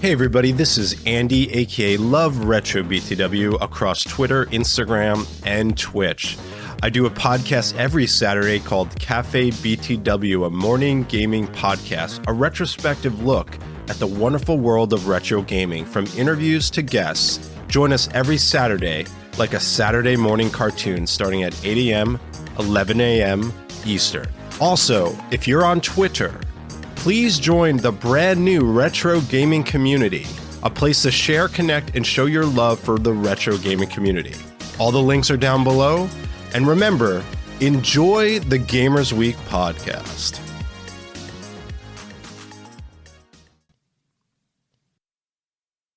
Hey everybody, this is Andy, aka Love Retro BTW, across Twitter, Instagram, and Twitch. I do a podcast every Saturday called Cafe BTW, a morning gaming podcast, a retrospective look at the wonderful world of retro gaming, from interviews to guests. Join us every Saturday, like a Saturday morning cartoon, starting at 8 a.m., 11 a.m. Eastern. Also, if you're on Twitter, please join the brand new retro gaming community, a place to share, connect, and show your love for the retro gaming community. All the links are down below. And remember, enjoy the Gamers Week podcast.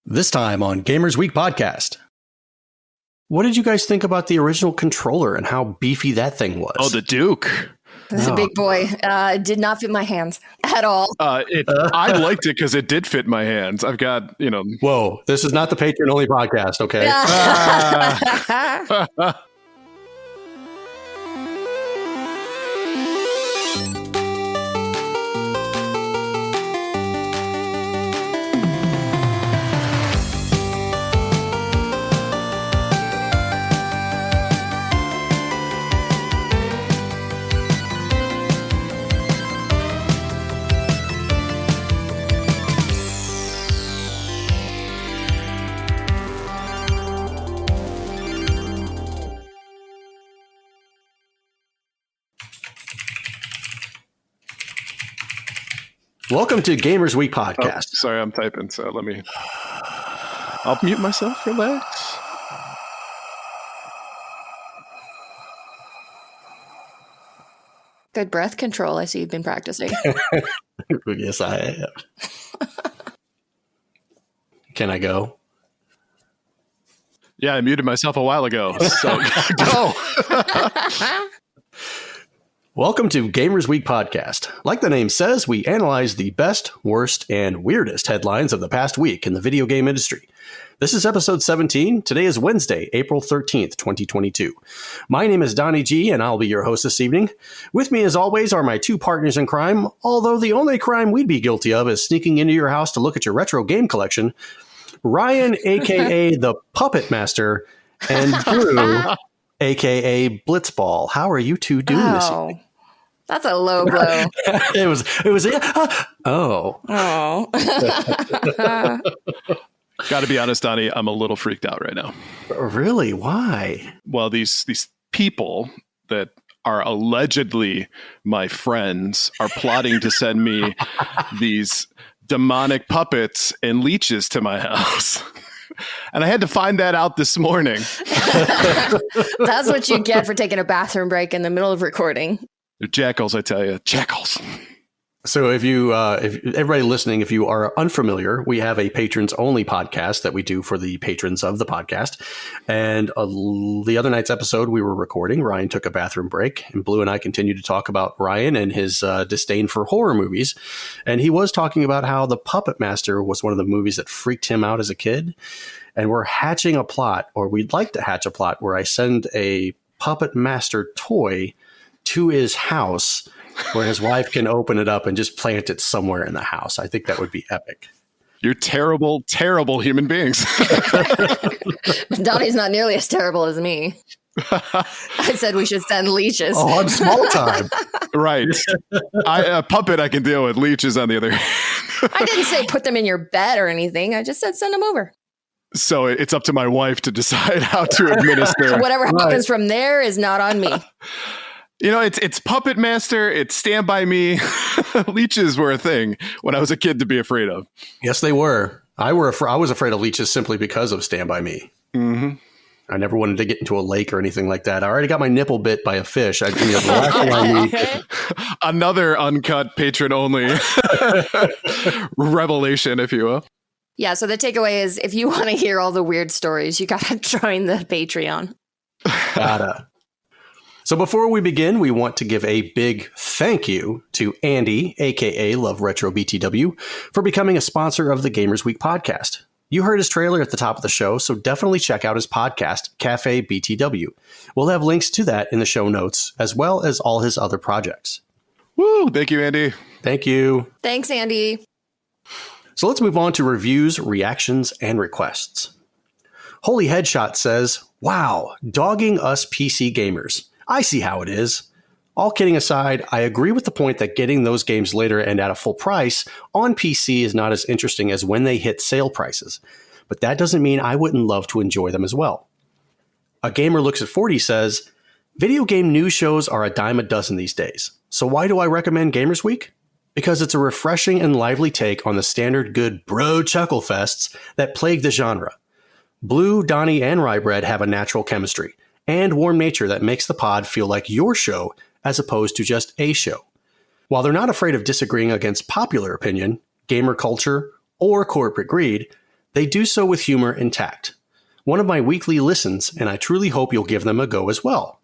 This time on Gamers Week podcast. What did you guys think about the original controller and how beefy that thing was? Oh, the Duke. It's a big boy. It did not fit my hands at all. I liked it because it did fit my hands. I've got, Whoa, this is not the Patreon-only podcast, okay? Welcome to Gamers Week podcast. Oh, sorry, I'm typing, so I'll mute myself, relax. Good breath control. I see you've been practicing. Yes, I have. Can I go? Yeah, I muted myself a while ago, so go. Welcome to Gamers Week podcast. Like the name says, we analyze the best, worst, and weirdest headlines of the past week in the video game industry. This is episode 17. Today is Wednesday, April 13th, 2022. My name is Donnie G, and I'll be your host this evening. With me, as always, are my two partners in crime, although the only crime we'd be guilty of is sneaking into your house to look at your retro game collection. Ryan, a.k.a. the Puppet Master, and Drew, a.k.a. Blitzball. How are you two doing this evening? That's a low blow. It was. Oh. Got to be honest, Donnie, I'm a little freaked out right now. Really? Why? Well, these people that are allegedly my friends are plotting to send me these demonic puppets and leeches to my house. And I had to find that out this morning. That's what you get for taking a bathroom break in the middle of recording. They're jackals, I tell you. Jackals. So if everybody listening, if you are unfamiliar, we have a patrons only podcast that we do for the patrons of the podcast. And the other night's episode we were recording, Ryan took a bathroom break, and Blue and I continued to talk about Ryan and his disdain for horror movies. And he was talking about how The Puppet Master was one of the movies that freaked him out as a kid. And we're hatching a plot, or we'd like to hatch a plot, where I send a Puppet Master toy to his house where his wife can open it up and just plant it somewhere in the house. I think that would be epic. You're terrible, terrible human beings. Donnie's not nearly as terrible as me. I said we should send leeches. Oh, I'm small time. Right. A puppet I can deal with. Leeches on the other hand. I didn't say put them in your bed or anything. I just said send them over. So it's up to my wife to decide how to administer. Whatever happens from there is not on me. It's Puppet Master. It's Stand By Me. Leeches were a thing when I was a kid to be afraid of. Yes, they were. I was afraid of leeches simply because of Stand By Me. Mm-hmm. I never wanted to get into a lake or anything like that. I already got my nipple bit by a fish. The last thing I need. Another uncut patron only revelation, if you will. Yeah, so the takeaway is if you want to hear all the weird stories, you got to join the Patreon. Gotta. So before we begin, we want to give a big thank you to Andy, a.k.a. Love Retro BTW, for becoming a sponsor of the Gamers Week podcast. You heard his trailer at the top of the show, so definitely check out his podcast, Cafe BTW. We'll have links to that in the show notes, as well as all his other projects. Woo! Thank you, Andy. Thank you. Thanks, Andy. So let's move on to reviews, reactions, and requests. Holy Headshot says, wow, dogging us PC gamers. I see how it is. All kidding aside, I agree with the point that getting those games later and at a full price on PC is not as interesting as when they hit sale prices. But that doesn't mean I wouldn't love to enjoy them as well. A Gamer Looks at 40 says, video game news shows are a dime a dozen these days. So why do I recommend Gamers Week? Because it's a refreshing and lively take on the standard good bro chuckle fests that plague the genre. Blue, Donnie, and Rybread have a natural chemistry and warm nature that makes the pod feel like your show as opposed to just a show. While they're not afraid of disagreeing against popular opinion, gamer culture, or corporate greed, they do so with humor and tact. One of my weekly listens, and I truly hope you'll give them a go as well.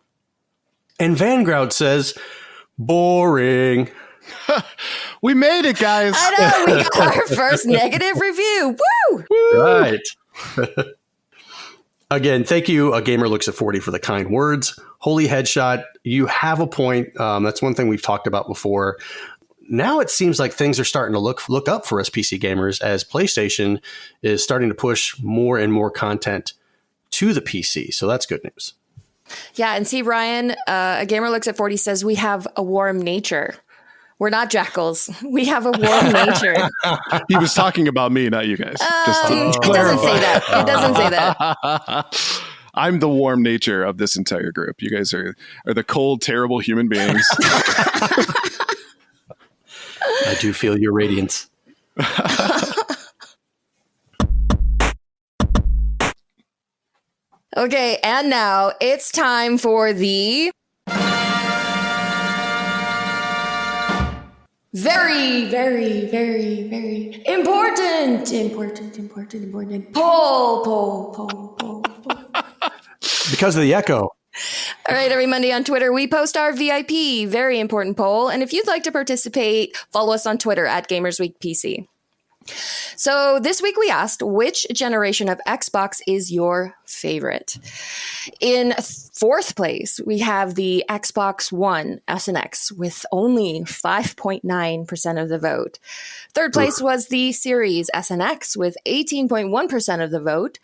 And Vangroud says, boring. We made it, guys. I know, we got our first negative review. Woo! Right. Again, thank you, A Gamer Looks at 40, for the kind words. Holy Headshot, you have a point. That's one thing we've talked about before. Now it seems like things are starting to look up for us PC gamers as PlayStation is starting to push more and more content to the PC. So that's good news. Yeah, and see, Ryan, A Gamer Looks at 40 says we have a warm nature. We're not jackals. We have a warm nature. He was talking about me, not you guys. It doesn't say that. It doesn't say that. I'm the warm nature of this entire group. You guys are the cold, terrible human beings. I do feel your radiance. Okay, and now it's time for the very, very, very, very important poll. Because of the echo. All right, every Monday on Twitter, we post our VIP, very important poll. And if you'd like to participate, follow us on Twitter at GamersWeekPC. So this week we asked, which generation of Xbox is your favorite? In fourth place, we have the Xbox One S and X with only 5.9% of the vote. Third place was the Series S and X with 18.1% of the vote.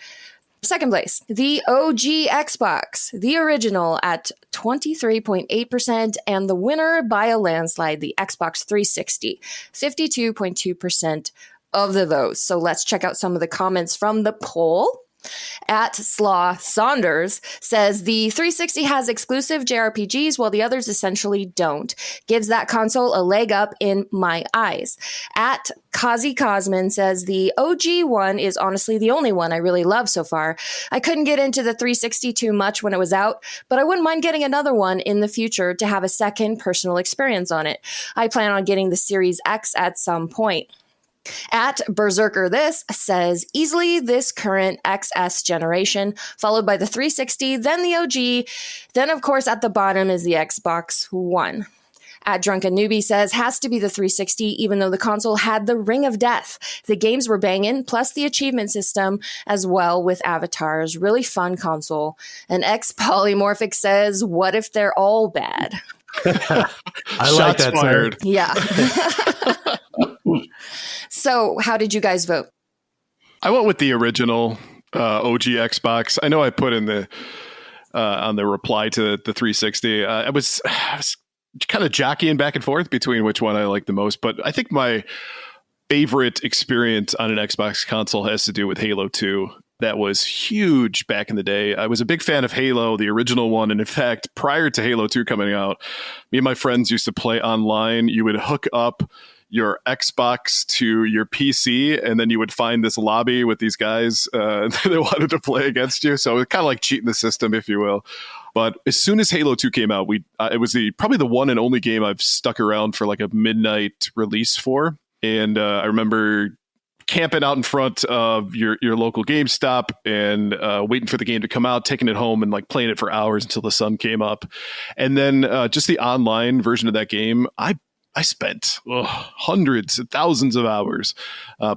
Second place, the OG Xbox, the original, at 23.8%, and the winner by a landslide, the Xbox 360, 52.2% of the votes. So let's check out some of the comments from the poll. At Slaw Saunders says the 360 has exclusive JRPGs while the others essentially don't. Gives that console a leg up in my eyes. At Kazi Cosman says the OG one is honestly the only one I really love so far. I couldn't get into the 360 too much when it was out, but I wouldn't mind getting another one in the future to have a second personal experience on it. I plan on getting the Series X at some point. At Berserker This says, easily this current XS generation, followed by the 360, then the OG, then of course at the bottom is the Xbox One. At Drunken Newbie says, has to be the 360, even though the console had the Ring of Death. The games were banging, plus the achievement system as well with avatars. Really fun console. And X Polymorphic says, what if they're all bad? I like that fired. Yeah. So, how did you guys vote? I went with the original OG Xbox. I know I put in the on the reply to the 360. I was kind of jockeying back and forth between which one I like the most, but I think my favorite experience on an Xbox console has to do with Halo 2. That was huge back in the day. I was a big fan of Halo, the original one. And in fact, prior to Halo 2 coming out, me and my friends used to play online. You would hook up your Xbox to your PC, and then you would find this lobby with these guys that wanted to play against you. So it was kind of like cheating the system, if you will. But as soon as Halo 2 came out, it was probably the one and only game I've stuck around for like a midnight release for. And I remember camping out in front of your local GameStop and waiting for the game to come out, taking it home and like playing it for hours until the sun came up. And then just the online version of that game, I spent hundreds of thousands of hours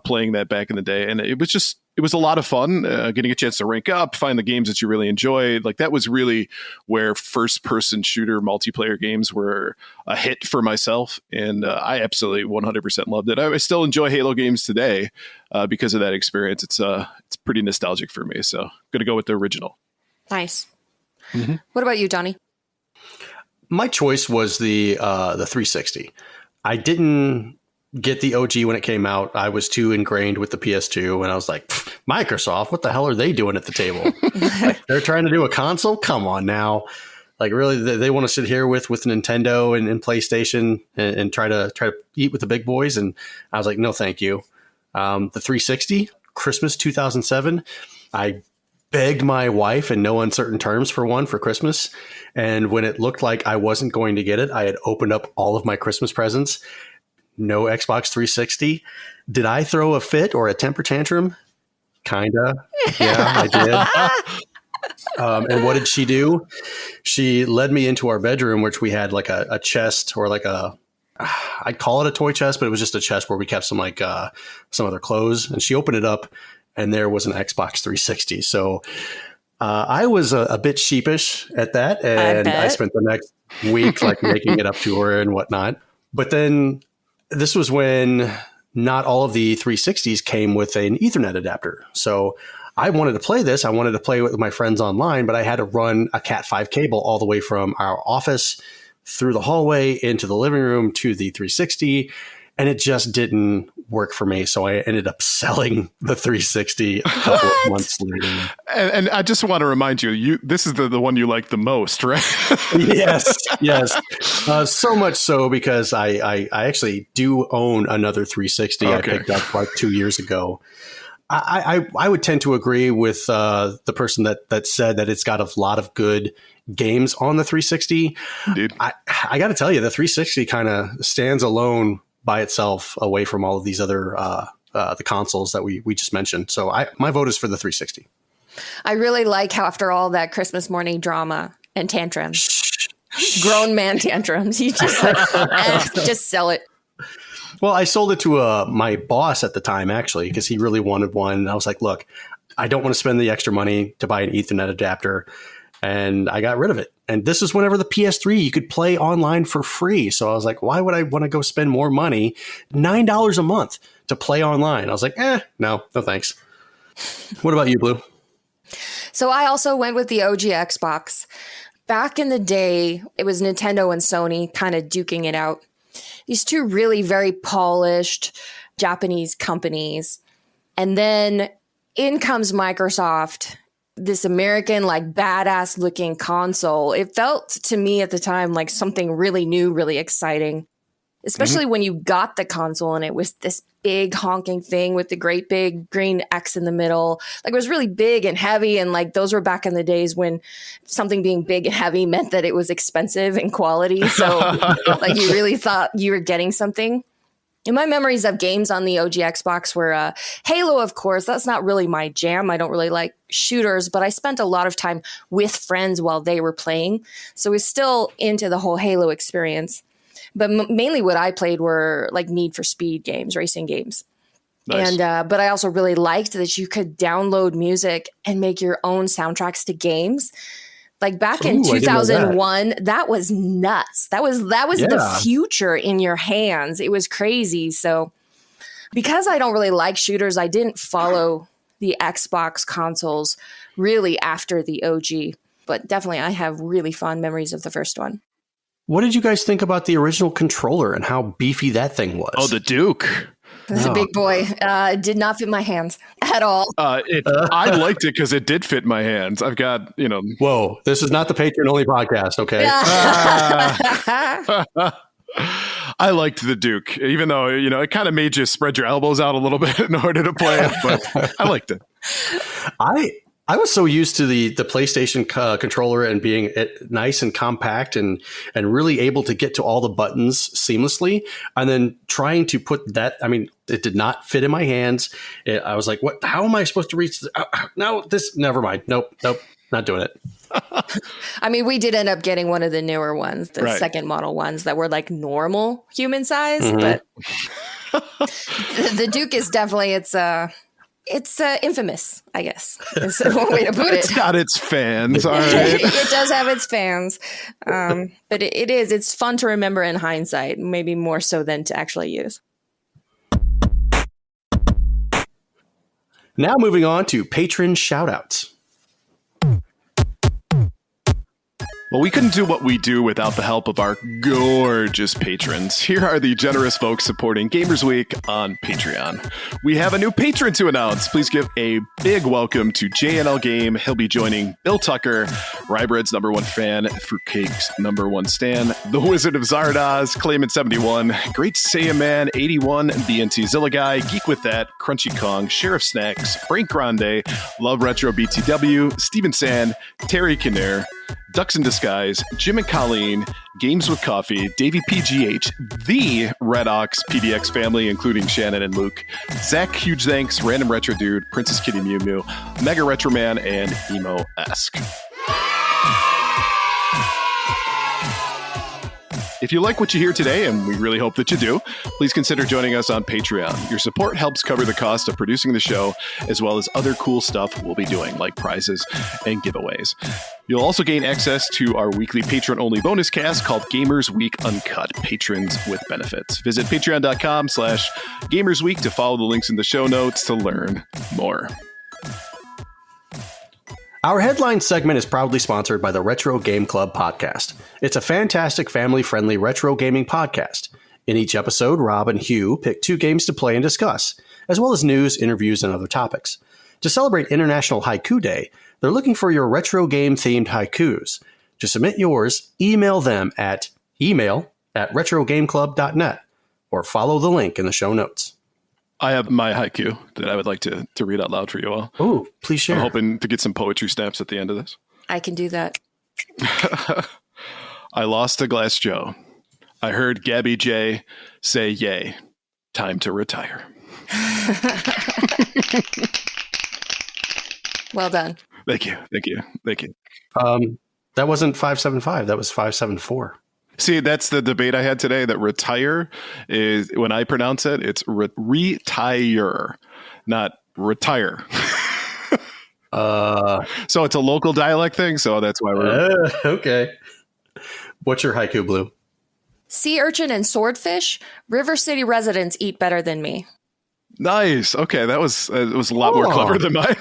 playing that back in the day. And it was it was a lot of fun getting a chance to rank up, find the games that you really enjoyed. Like that was really where first person shooter multiplayer games were a hit for myself. And I absolutely 100% loved it. I still enjoy Halo games today because of that experience. It's pretty nostalgic for me. So I'm going to go with the original. Nice. Mm-hmm. What about you, Johnny? My choice was the 360. I didn't get the OG when it came out. I was too ingrained with the PS2, and I was like, Microsoft, what the hell are they doing at the table? Like, they're trying to do a console? Come on now. Like, really, they want to sit here with Nintendo and PlayStation and try to eat with the big boys? And I was like, no, thank you. The 360, Christmas 2007, I begged my wife in no uncertain terms for one for Christmas. And when it looked like I wasn't going to get it, I had opened up all of my Christmas presents. No Xbox 360. Did I throw a fit or a temper tantrum? Kinda. Yeah, I did. And what did she do? She led me into our bedroom, which we had like a chest or like I'd call it a toy chest, but it was just a chest where we kept some other clothes. And she opened it up, and there was an Xbox 360. So I was a bit sheepish at that, and I spent the next week like making it up to her and whatnot. But then this was when not all of the 360s came with an Ethernet adapter. So I wanted to play this. I wanted to play with my friends online, but I had to run a Cat5 cable all the way from our office through the hallway into the living room to the 360. And it just didn't work for me. So I ended up selling the 360 a couple of months later. And I just want to remind you, this is the one you like the most, right? Yes. So much so because I actually do own another 360 I picked up like 2 years ago. I would tend to agree with the person that said that it's got a lot of good games on the 360. Dude. I got to tell you, the 360 kind of stands alone by itself away from all of these other the consoles that we just mentioned. So my vote is for the 360. I really like how after all that Christmas morning drama and tantrums, grown man tantrums, you just like, just sell it. Well, I sold it to my boss at the time, actually, because he really wanted one. And I was like, look, I don't want to spend the extra money to buy an Ethernet adapter. And I got rid of it. And this is whenever the PS3, you could play online for free. So I was like, why would I want to go spend more money, $9 a month to play online? I was like, no thanks. What about you, Blue? So I also went with the OG Xbox. Back in the day, it was Nintendo and Sony kind of duking it out. These two really very polished Japanese companies. And then in comes Microsoft, this American, like badass looking console. It felt to me at the time like something really new, really exciting, especially when you got the console and it was this big honking thing with the great big green X in the middle. Like it was really big and heavy. And like those were back in the days when something being big and heavy meant that it was expensive in quality. So like you really thought you were getting something. And my memories of games on the OG Xbox were Halo, of course. That's not really my jam. I don't really like shooters, but I spent a lot of time with friends while they were playing. So I was still into the whole Halo experience. But mainly what I played were like Need for Speed games, racing games. Nice. And but I also really liked that you could download music and make your own soundtracks to games. Like back in 2001, that was nuts. That was the future in your hands. It was crazy. So because I don't really like shooters, I didn't follow the Xbox consoles really after the OG. But definitely I have really fond memories of the first one. What did you guys think about the original controller and how beefy that thing was? Oh, the Duke. It's a big boy. It did not fit my hands at all. I liked it because it did fit my hands. I've got, Whoa, this is not the Patreon-only podcast, okay? I liked the Duke, even though, it kind of made you spread your elbows out a little bit in order to play it, but I liked it. I was so used to the PlayStation controller and being nice and compact and really able to get to all the buttons seamlessly. And then trying to put that, it did not fit in my hands. I was like, what? How am I supposed to reach? Never mind. Nope. Not doing it. We did end up getting one of the newer ones, the second model ones that were like normal human size. Mm-hmm. But the Duke is definitely, It's infamous, I guess. Is one way to put it. It's got its fans, all right. It does have its fans. But it's fun to remember in hindsight, maybe more so than to actually use. Now moving on to patron shoutouts. Well, we couldn't do what we do without the help of our gorgeous patrons. Here are the generous folks supporting Gamers Week on Patreon. We have a new patron to announce. Please give a big welcome to JNL Game. He'll be joining Bill Tucker, Rybread's #1 fan, Fruitcake's #1 stan, The Wizard of Zardoz, Clayman71, Great Saiyan Man 81, BNT Zilla Guy, Geek With That, Crunchy Kong, Sheriff Snacks, Frank Grande, Love Retro BTW, Steven Sand, Terry Kinnair, Ducks in Disguise, Jim and Colleen, Games with Coffee, Davey PGH, the Red Ox PDX family, including Shannon and Luke, Zach, huge thanks, Random Retro Dude, Princess Kitty Mew Mew, Mega Retro Man, and Emo-esque. If you like what you hear today, and we really hope that you do, please consider joining us on Patreon. Your support helps cover the cost of producing the show, as well as other cool stuff we'll be doing, like prizes and giveaways. You'll also gain access to our weekly patron-only bonus cast called Gamers Week Uncut, Patrons with Benefits. Visit patreon.com/gamersweek to follow the links in the show notes to learn more. Our headline segment is proudly sponsored by the Retro Game Club podcast. It's a fantastic family-friendly retro gaming podcast. In each episode, Rob and Hugh pick 2 games to play and discuss, as well as news, interviews, and other topics. To celebrate International Haiku Day, they're looking for your retro game-themed haikus. To submit yours, email them at email@retrogameclub.net or follow the link in the show notes. I have my haiku that I would like to read out loud for you all. Oh, please share. I'm hoping to get some poetry snaps at the end of this. I can do that. I lost a Glass Joe. I heard Gabby J say yay. Time to retire. Well done. Thank you. That wasn't 575. That was 574. See, that's the debate I had today, that retire is, when I pronounce it, it's retire, not retire. So it's a local dialect thing, so that's why we're... Okay. What's your haiku, Blue? Sea urchin and swordfish, River City residents eat better than me. Nice. Okay, that was a lot more clever than mine.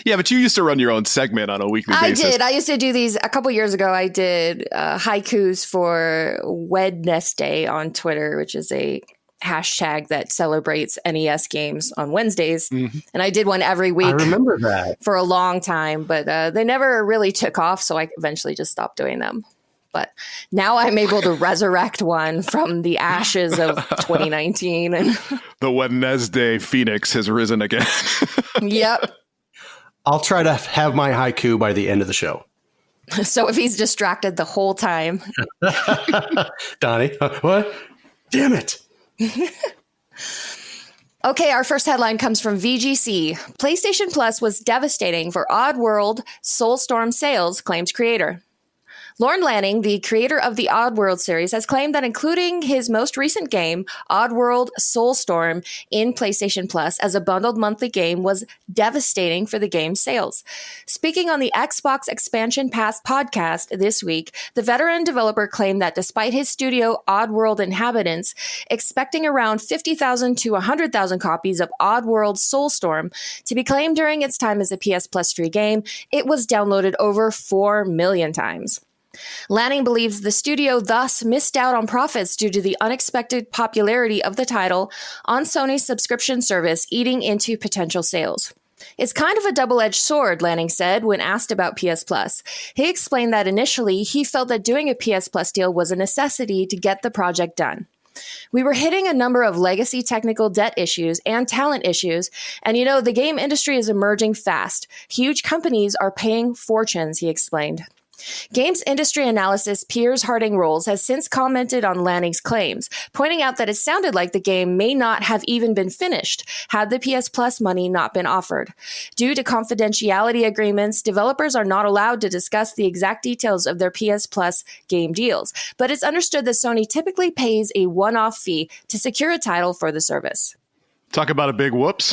Yeah, but you used to run your own segment on a weekly basis. I did. I used to do these a couple years ago. I did haikus for Wednesday on Twitter, which is a hashtag that celebrates NES games on Wednesdays. Mm-hmm. And I did one every week. I remember that. For a long time, but they never really took off, so I eventually just stopped doing them. But now I'm able to resurrect one from the ashes of 2019. And the Wednesday Phoenix has risen again. Yep. I'll try to have my haiku by the end of the show. So if he's distracted the whole time. Donnie, what? Damn it. Okay, our first headline comes from VGC. PlayStation Plus was devastating for Oddworld Soulstorm sales, claims creator. Lorne Lanning, the creator of the Oddworld series, has claimed that including his most recent game, Oddworld Soulstorm, in PlayStation Plus as a bundled monthly game was devastating for the game's sales. Speaking on the Xbox Expansion Pass podcast this week, the veteran developer claimed that despite his studio Oddworld inhabitants expecting around 50,000 to 100,000 copies of Oddworld Soulstorm to be claimed during its time as a PS Plus free game, it was downloaded over 4 million times. Lanning believes the studio thus missed out on profits due to the unexpected popularity of the title on Sony's subscription service, eating into potential sales. It's kind of a double-edged sword, Lanning said when asked about PS Plus. He explained that initially he felt that doing a PS Plus deal was a necessity to get the project done. We were hitting a number of legacy technical debt issues and talent issues, and the game industry is emerging fast. Huge companies are paying fortunes, he explained. Games industry analyst Piers Harding Rolls has since commented on Lanning's claims, pointing out that it sounded like the game may not have even been finished had the PS Plus money not been offered. Due to confidentiality agreements, developers are not allowed to discuss the exact details of their PS Plus game deals, but it's understood that Sony typically pays a one-off fee to secure a title for the service. Talk about a big whoops.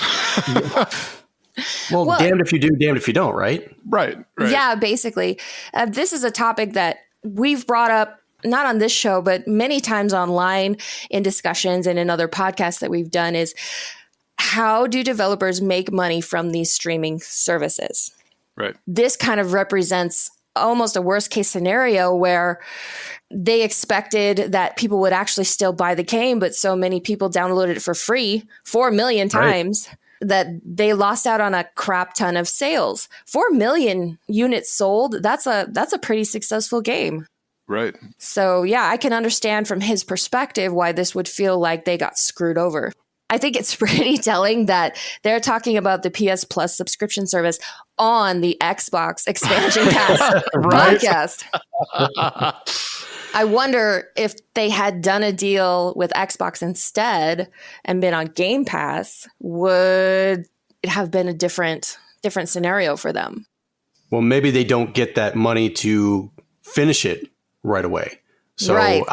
Well, damned if you do, damned if you don't, right? Right. Yeah, basically. This is a topic that we've brought up, not on this show, but many times online in discussions and in other podcasts that we've done, is how do developers make money from these streaming services? Right. This kind of represents almost a worst case scenario where they expected that people would actually still buy the game, but so many people downloaded it for free 4 million times that they lost out on a crap ton of sales. 4 million units sold. That's a pretty successful game. Right. So yeah, I can understand from his perspective why this would feel like they got screwed over. I think it's pretty telling that they're talking about the PS Plus subscription service on the Xbox Expansion Pass podcast. I wonder if they had done a deal with Xbox instead and been on Game Pass, would it have been a different scenario for them? Well, maybe they don't get that money to finish it right away. So right.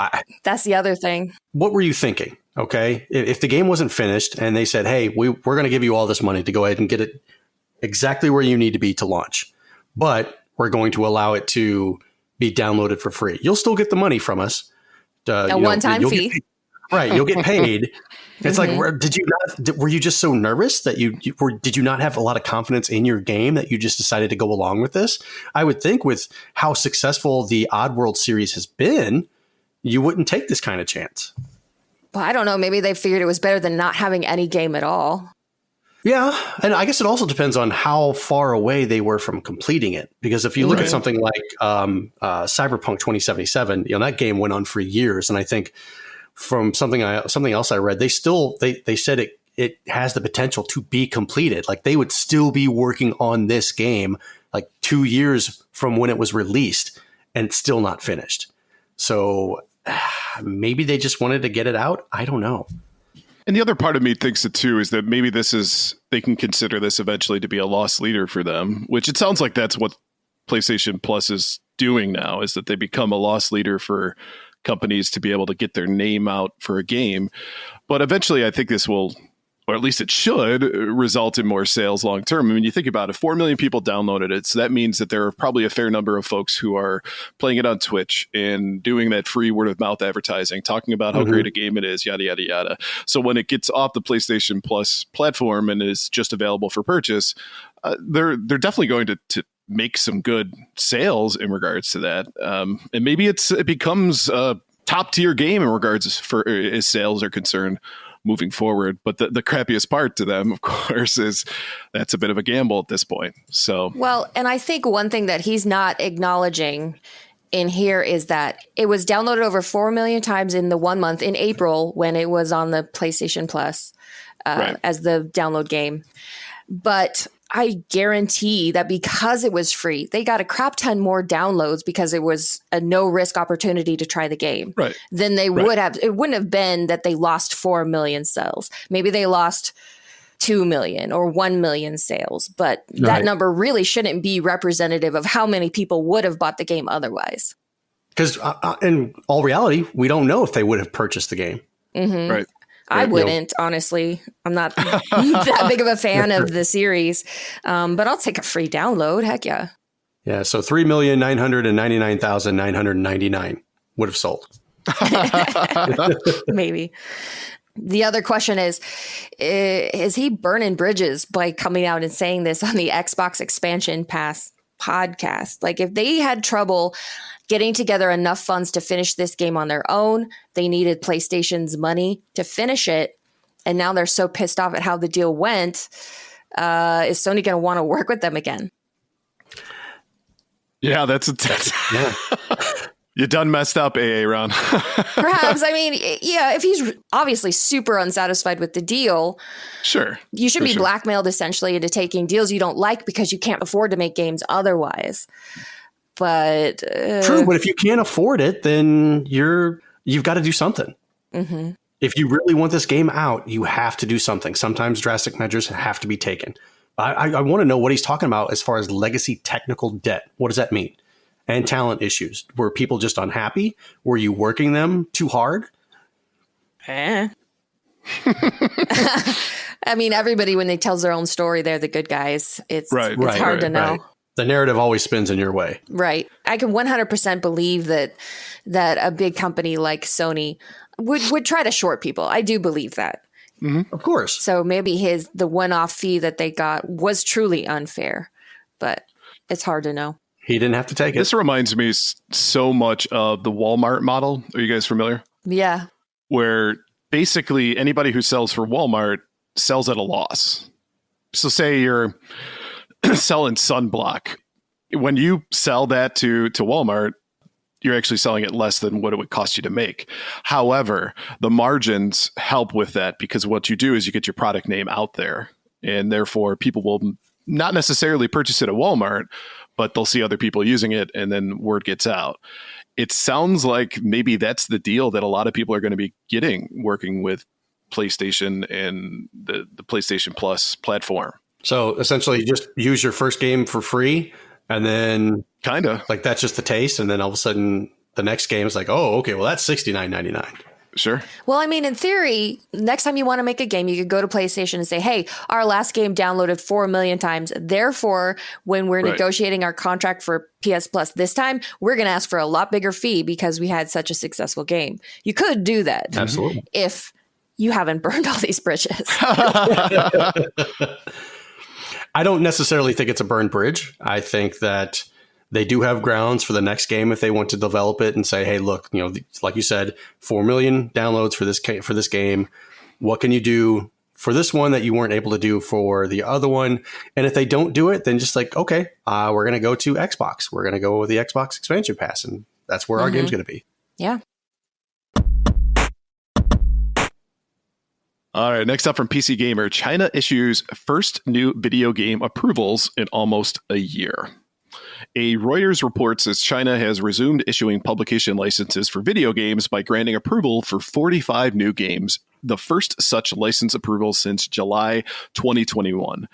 That's the other thing. What were you thinking? Okay. If the game wasn't finished and they said, hey, we're going to give you all this money to go ahead and get it exactly where you need to be to launch, but we're going to allow it to be downloaded for free. You'll still get the money from us. A one-time fee. Right. You'll get paid. It's like, were you just so nervous that did you not have a lot of confidence in your game that you just decided to go along with this? I would think with how successful the Oddworld series has been, you wouldn't take this kind of chance. Well, I don't know. Maybe they figured it was better than not having any game at all. Yeah. And I guess it also depends on how far away they were from completing it. Because if you look at something like Cyberpunk 2077, that game went on for years. And I think from something else I read, they said it has the potential to be completed. Like they would still be working on this game like 2 years from when it was released and it's still not finished. So maybe they just wanted to get it out. I don't know. And the other part of me thinks it too is that maybe they can consider this eventually to be a loss leader for them, which it sounds like that's what PlayStation Plus is doing now, is that they become a loss leader for companies to be able to get their name out for a game. But eventually I think this will, or at least it should, result in more sales long term. I mean, you think about it, 4 million people downloaded it. So that means that there are probably a fair number of folks who are playing it on Twitch and doing that free word of mouth advertising, talking about how great a game it is, yada, yada, yada. So when it gets off the PlayStation Plus platform and is just available for purchase, they're definitely going to make some good sales in regards to that. And maybe it becomes a top tier game in regards as sales are concerned moving forward. But the crappiest part to them, of course, is that's a bit of a gamble at this point. So, well, and I think one thing that he's not acknowledging in here is that it was downloaded over 4 million times in the 1 month in April when it was on the PlayStation Plus as the download game. But I guarantee that because it was free, they got a crap ton more downloads because it was a no risk opportunity to try the game. Right. Than they would have. It wouldn't have been that they lost 4 million sales. Maybe they lost 2 million or 1 million sales, but that number really shouldn't be representative of how many people would have bought the game otherwig. Because in all reality, we don't know if they would have purchased the game. Mm-hmm. Right. I wouldn't, honestly. I'm not that big of a fan of the series, but I'll take a free download. Heck yeah. Yeah. So 3,999,999 would have sold. Maybe. The other question is he burning bridges by coming out and saying this on the Xbox Expansion Pass podcast? Like if they had trouble getting together enough funds to finish this game on their own, they needed PlayStation's money to finish it. And now they're so pissed off at how the deal went. Is Sony going to want to work with them again? Yeah, that's yeah. You done messed up, AA Ron. Perhaps. I mean, yeah, if he's obviously super unsatisfied with the deal, sure, you should be blackmailed essentially into taking deals you don't like because you can't afford to make games otherwise. But true, but if you can't afford it, then you've got to do something. Mm-hmm. If you really want this game out, you have to do something. Sometimes drastic measures have to be taken. I want to know what he's talking about as far as legacy technical debt. What does that mean? And talent issues. Were people just unhappy? Were you working them too hard? I mean, everybody, when they tells their own story, they're the good guys. It's hard to know. Right. The narrative always spins in your way. Right. I can 100% believe that a big company like Sony would try to short people. I do believe that. Mm-hmm. Of course. So maybe the one-off fee that they got was truly unfair, but it's hard to know. He didn't have to take it. This reminds me so much of the Walmart model. Are you guys familiar? Yeah. Where basically anybody who sells for Walmart sells at a loss. So say you're selling sunblock. When you sell that to Walmart, you're actually selling it less than what it would cost you to make. However, the margins help with that because what you do is you get your product name out there, and therefore people will not necessarily purchase it at Walmart, but they'll see other people using it, and then word gets out. It sounds like maybe that's the deal that a lot of people are going to be getting working with PlayStation and the PlayStation Plus platform. So essentially, you just use your first game for free, and then kind of like that's just the taste, and then all of a sudden the next game is like, oh, okay, well that's $69.99. Sure. Well, I mean, in theory, next time you want to make a game, you could go to PlayStation and say, hey, our last game downloaded 4 million times. Therefore, when we're negotiating our contract for PS Plus this time, we're going to ask for a lot bigger fee because we had such a successful game. You could do that. Absolutely. If you haven't burned all these bridges. I don't necessarily think it's a burned bridge. I think that they do have grounds for the next game if they want to develop it and say, hey, look, like you said, 4 million downloads for this game. What can you do for this one that you weren't able to do for the other one? And if they don't do it, then just like, okay, we're going to go to Xbox. We're going to go with the Xbox expansion pass. And that's where our game's going to be. Yeah. All right, next up from PC Gamer, China issues first new video game approvals in almost a year. A Reuters report says China has resumed issuing publication licenses for video games by granting approval for 45 new games, the first such license approval since July 2021.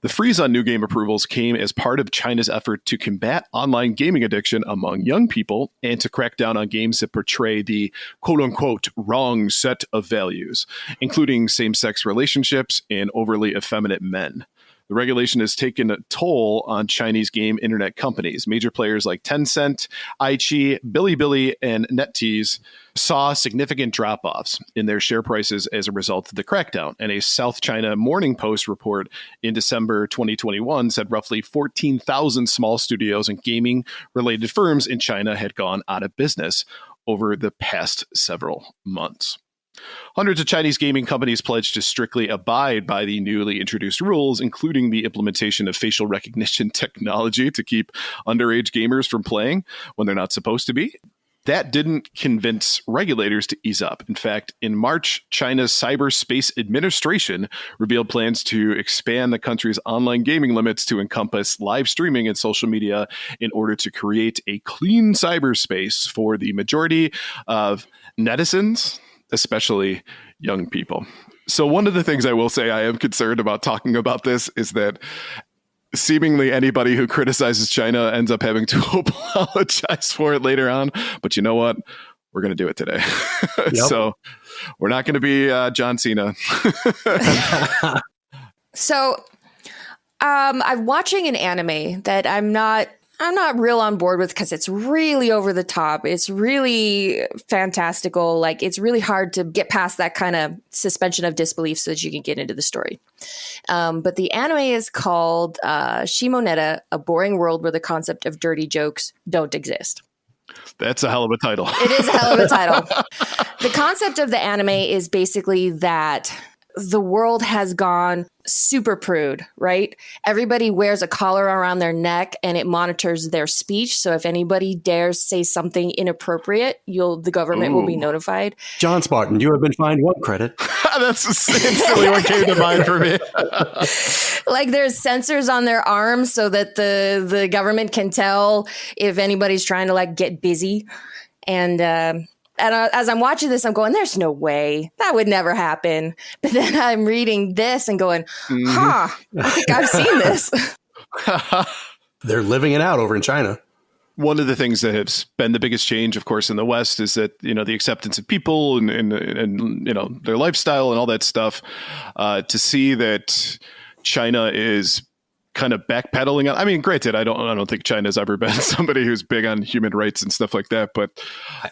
The freeze on new game approvals came as part of China's effort to combat online gaming addiction among young people and to crack down on games that portray the quote-unquote wrong set of values, including same-sex relationships and overly effeminate men. The regulation has taken a toll on Chinese game internet companies. Major players like Tencent, iQIYI, Bilibili, and NetEase saw significant drop-offs in their share prices as a result of the crackdown. And a South China Morning Post report in December 2021 said roughly 14,000 small studios and gaming-related firms in China had gone out of business over the past several months. Hundreds of Chinese gaming companies pledged to strictly abide by the newly introduced rules, including the implementation of facial recognition technology to keep underage gamers from playing when they're not supposed to be. That didn't convince regulators to ease up. In fact, in March, China's Cyberspace Administration revealed plans to expand the country's online gaming limits to encompass live streaming and social media in order to create a clean cyberspace for the majority of netizens, especially young people. So one of the things I will say I am concerned about talking about this is that seemingly anybody who criticizes China ends up having to apologize for it later on. But you know what? We're going to do it today. Yep. So we're not going to be John Cena. So I'm watching an anime that I'm not real on board with because it's really over the top. It's really fantastical. Like, it's really hard to get past that kind of suspension of disbelief so that you can get into the story. But the anime is called Shimoneta, A Boring World Where the Concept of Dirty Jokes Don't Exist. That's a hell of a title. It is a hell of a title. The concept of the anime is basically that the world has gone super prude, right? Everybody wears a collar around their neck and it monitors their speech. So if anybody dares say something inappropriate, the government will be notified. John Spartan, you have been fined 1 credit. That's instantly what came to mind for me. Like, there's sensors on their arms so that the government can tell if anybody's trying to like get busy. And as I'm watching this, I'm going, there's no way. That would never happen. But then I'm reading this and going, I think I've seen this. They're living it out over in China. one of the things that has been the biggest change, of course, in the West is that, the acceptance of people and their lifestyle and all that stuff, to see that China is kind of backpedaling. I mean, granted, I don't think China's ever been somebody who's big on human rights and stuff like that, but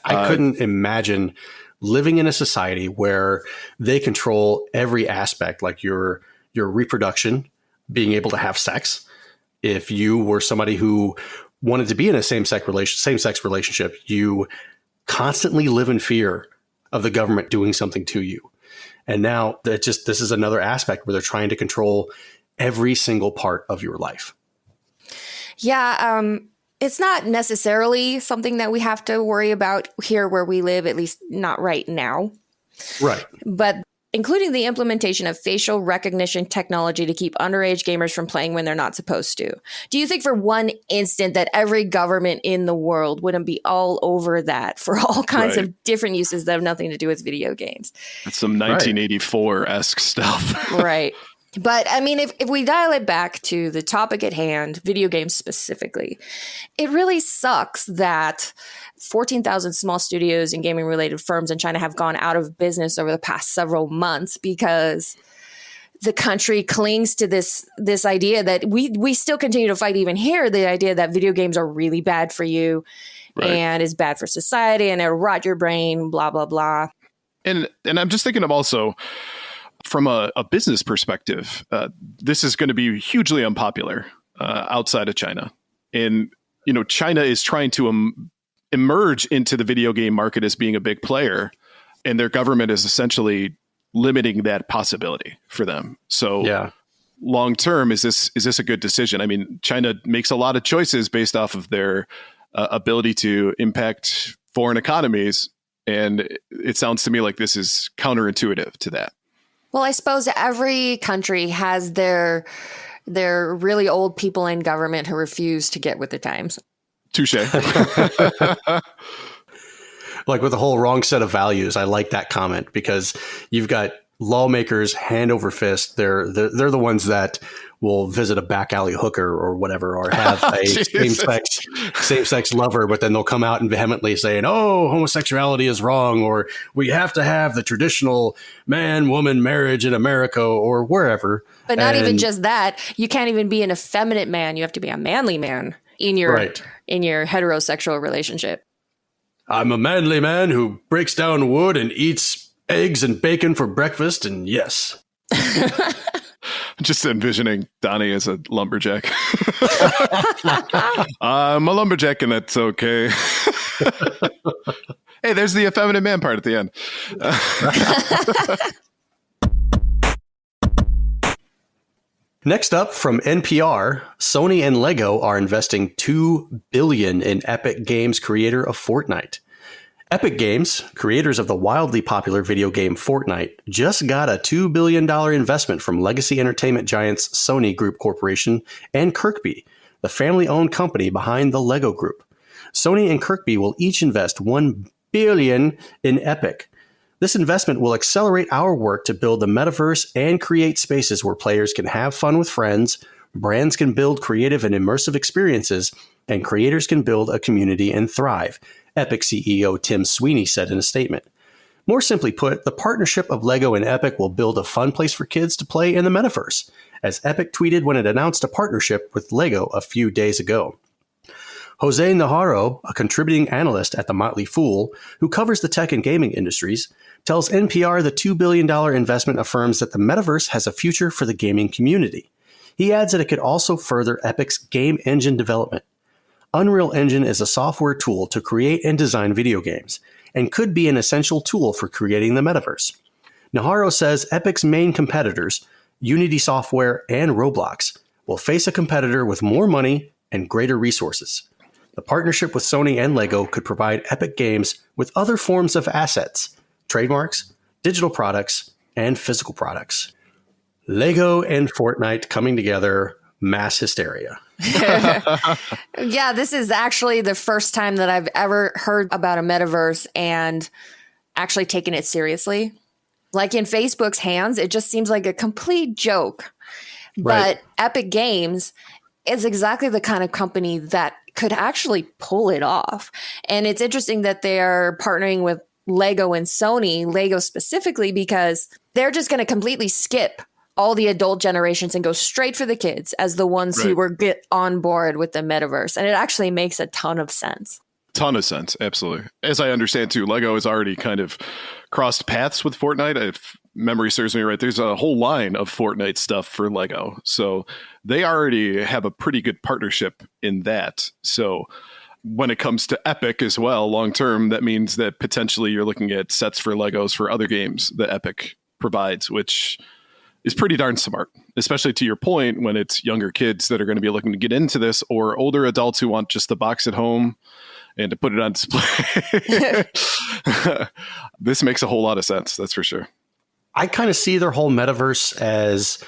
I couldn't imagine living in a society where they control every aspect, like your reproduction, being able to have sex. If you were somebody who wanted to be in a same-sex relationship, you constantly live in fear of the government doing something to you. And now this is another aspect where they're trying to control every single part of your life. Yeah, it's not necessarily something that we have to worry about here where we live, at least not right now. Right. But including the implementation of facial recognition technology to keep underage gamers from playing when they're not supposed to. Do you think for one instant that every government in the world wouldn't be all over that for all kinds of different uses that have nothing to do with video games? It's some 1984-esque stuff. Right. But I mean, if we dial it back to the topic at hand, video games specifically, it really sucks that 14,000 small studios and gaming related firms in China have gone out of business over the past several months because the country clings to this idea that we still continue to fight even here, the idea that video games are really bad for you and is bad for society and it'll rot your brain, blah, blah, blah. And I'm just thinking of also, from a business perspective, this is going to be hugely unpopular outside of China. And, China is trying to emerge into the video game market as being a big player, and their government is essentially limiting that possibility for them. So long term, is this a good decision? I mean, China makes a lot of choices based off of their ability to impact foreign economies. And it sounds to me like this is counterintuitive to that. Well, I suppose every country has their really old people in government who refuse to get with the times. Touche. Like with the whole wrong set of values. I like that comment because you've got lawmakers hand over fist. They're the ones that will visit a back alley hooker or whatever, or have a same-sex lover, but then they'll come out and vehemently saying, oh, homosexuality is wrong, or we have to have the traditional man-woman marriage in America or wherever. But not even just that. You can't even be an effeminate man. You have to be a manly man in your heterosexual relationship. I'm a manly man who breaks down wood and eats eggs and bacon for breakfast, and yes. Just envisioning Donnie as a lumberjack. I'm a lumberjack, and that's okay. Hey, there's the effeminate man part at the end. Next up, from NPR, Sony and Lego are investing $2 billion in Epic Games, creator of Fortnite. Epic Games, creators of the wildly popular video game Fortnite, just got a $2 billion investment from legacy entertainment giants Sony Group Corporation and Kirkby, the family-owned company behind the Lego Group. Sony and Kirkby will each invest $1 billion in Epic. This investment will accelerate our work to build the metaverse and create spaces where players can have fun with friends, brands can build creative and immersive experiences, and creators can build a community and thrive, Epic CEO Tim Sweeney said in a statement. More simply put, the partnership of Lego and Epic will build a fun place for kids to play in the metaverse, as Epic tweeted when it announced a partnership with Lego a few days ago. Jose Najarro, a contributing analyst at The Motley Fool, who covers the tech and gaming industries, tells NPR the $2 billion investment affirms that the metaverse has a future for the gaming community. He adds that it could also further Epic's game engine development. Unreal Engine is a software tool to create and design video games, and could be an essential tool for creating the metaverse. Najarro says Epic's main competitors, Unity Software and Roblox, will face a competitor with more money and greater resources. The partnership with Sony and Lego could provide Epic Games with other forms of assets, trademarks, digital products, and physical products. Lego and Fortnite coming together, mass hysteria. Yeah, this is actually the first time that I've ever heard about a metaverse and actually taken it seriously. Like in Facebook's hands, it just seems like a complete joke. Right. But Epic Games is exactly the kind of company that could actually pull it off. And it's interesting that they're partnering with Lego and Sony, Lego specifically, because they're just going to completely skip all the adult generations and go straight for the kids as the ones who were get on board with the metaverse. And it actually makes a ton of sense. Ton of sense. Absolutely. As I understand too, Lego has already kind of crossed paths with Fortnite. If memory serves me right, there's a whole line of Fortnite stuff for Lego. So they already have a pretty good partnership in that. So when it comes to Epic as well, long term, that means that potentially you're looking at sets for Legos for other games that Epic provides, which is pretty darn smart, especially to your point when it's younger kids that are going to be looking to get into this, or older adults who want just the box at home and to put it on display. This makes a whole lot of sense. That's for sure. I kind of see their whole metaverse as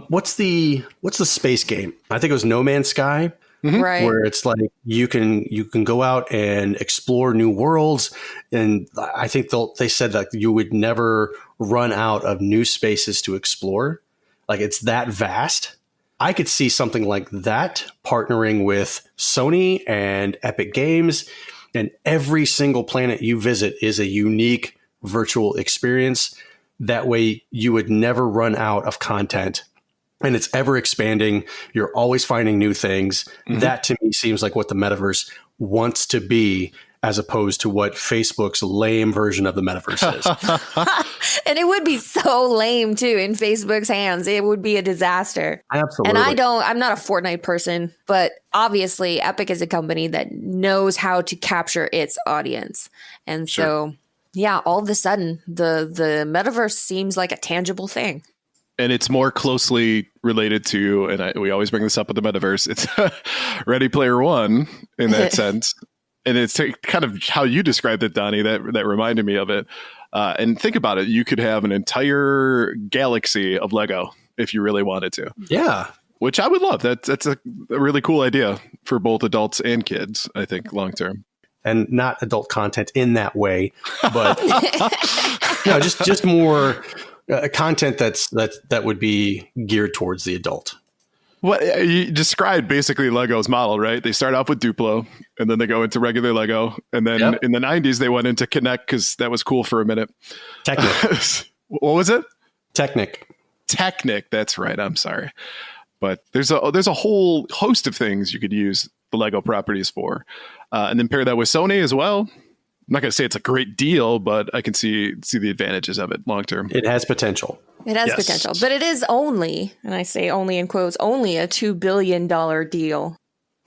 what's the space game? I think it was No Man's Sky. Right. Where it's like you can go out and explore new worlds, and I think they said that you would never run out of new spaces to explore. Like it's that vast. I could see something like that partnering with Sony and Epic Games, and every single planet you visit is a unique virtual experience. That way you would never run out of content. And it's ever expanding. You're always finding new things. That to me seems like what the metaverse wants to be, as opposed to what Facebook's lame version of the metaverse is. And it would be so lame too in Facebook's hands. It would be a disaster. Absolutely. And I'm not a Fortnite person, but obviously Epic is a company that knows how to capture its audience. And so, yeah, all of a sudden the metaverse seems like a tangible thing. And it's more closely related to, and we always bring this up with the metaverse, it's Ready Player One in that sense. And it's kind of how you described it, Donnie, that reminded me of it. And think about it. You could have an entire galaxy of Lego if you really wanted to. Yeah. Which I would love. That's a really cool idea for both adults and kids, I think, long term. And not adult content in that way, but just more content that would be geared towards the adult. What you described basically Lego's model, right? They start off with Duplo, and then they go into regular Lego, and then in the 90s they went into Connect because that was cool for a minute. Technic. What was it? Technic. That's right. I'm sorry, but there's a whole host of things you could use the Lego properties for, and then pair that with Sony as well. I'm not going to say it's a great deal, but I can see the advantages of it long term. It has potential. It has potential, but it is only, and I say only in quotes, only a $2 billion deal.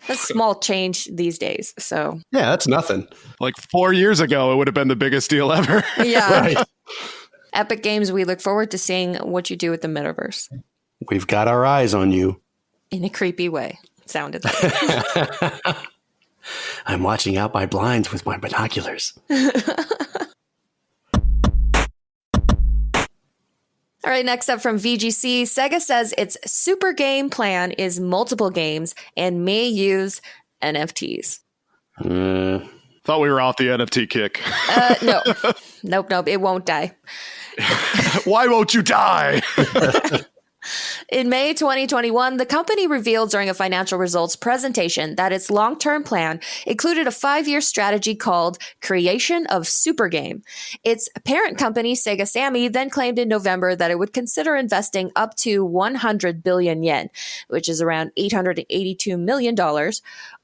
That's small change these days. So yeah, that's nothing. Like 4 years ago, it would have been the biggest deal ever. Yeah. Right. Epic Games, we look forward to seeing what you do with the metaverse. We've got our eyes on you. In a creepy way. Sounded like. I'm watching out my blinds with my binoculars. All right, next up from VGC, Sega says its super game plan is multiple games and may use NFTs. Thought we were off the NFT kick. No. Nope. It won't die. Why won't you die? In May 2021, the company revealed during a financial results presentation that its long-term plan included a 5-year strategy called Creation of Super Game. Its parent company, Sega Sammy, then claimed in November that it would consider investing up to 100 billion yen, which is around $882 million,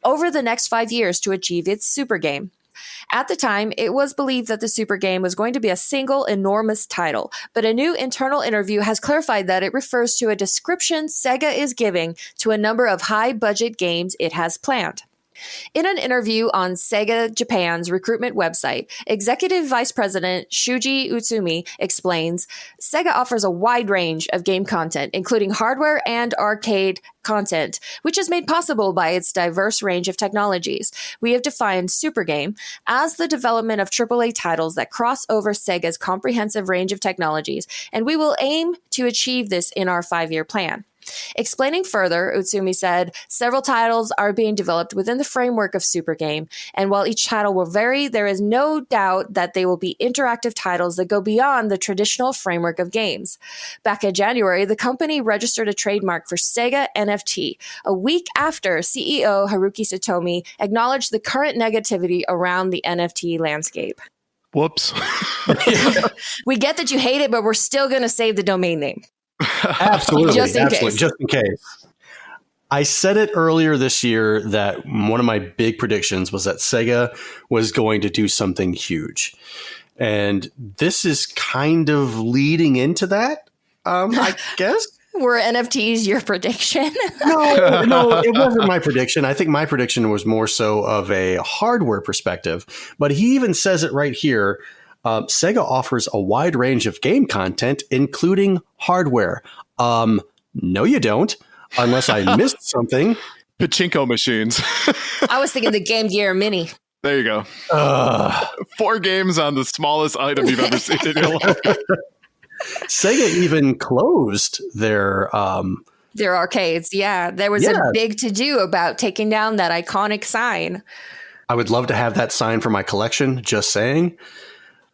over the next 5 years to achieve its Super Game. At the time, it was believed that the Super Game was going to be a single enormous title, but a new internal interview has clarified that it refers to a description Sega is giving to a number of high-budget games it has planned. In an interview on Sega Japan's recruitment website, Executive Vice President Shuji Utsumi explains, Sega offers a wide range of game content, including hardware and arcade content, which is made possible by its diverse range of technologies. We have defined Super Game as the development of AAA titles that cross over Sega's comprehensive range of technologies, and we will aim to achieve this in our 5-year plan. Explaining further, Utsumi said, several titles are being developed within the framework of Super Game, and while each title will vary, there is no doubt that they will be interactive titles that go beyond the traditional framework of games. Back in January, the company registered a trademark for Sega NFT, a week after CEO Haruki Satomi acknowledged the current negativity around the NFT landscape. Whoops. We get that you hate it, but we're still going to save the domain name. Absolutely. Just in case. Just in case. I said it earlier this year that one of my big predictions was that Sega was going to do something huge. And this is kind of leading into that, I guess. Were NFTs your prediction? No, it wasn't my prediction. I think my prediction was more so of a hardware perspective. But he even says it right here. Sega offers a wide range of game content, including hardware. No, you don't, unless I missed something. Pachinko machines. I was thinking the Game Gear Mini. There you go. 4 games on the smallest item you've ever seen in your life. Sega even closed their arcades. Yeah, there was a big to-do about taking down that iconic sign. I would love to have that sign for my collection, just saying.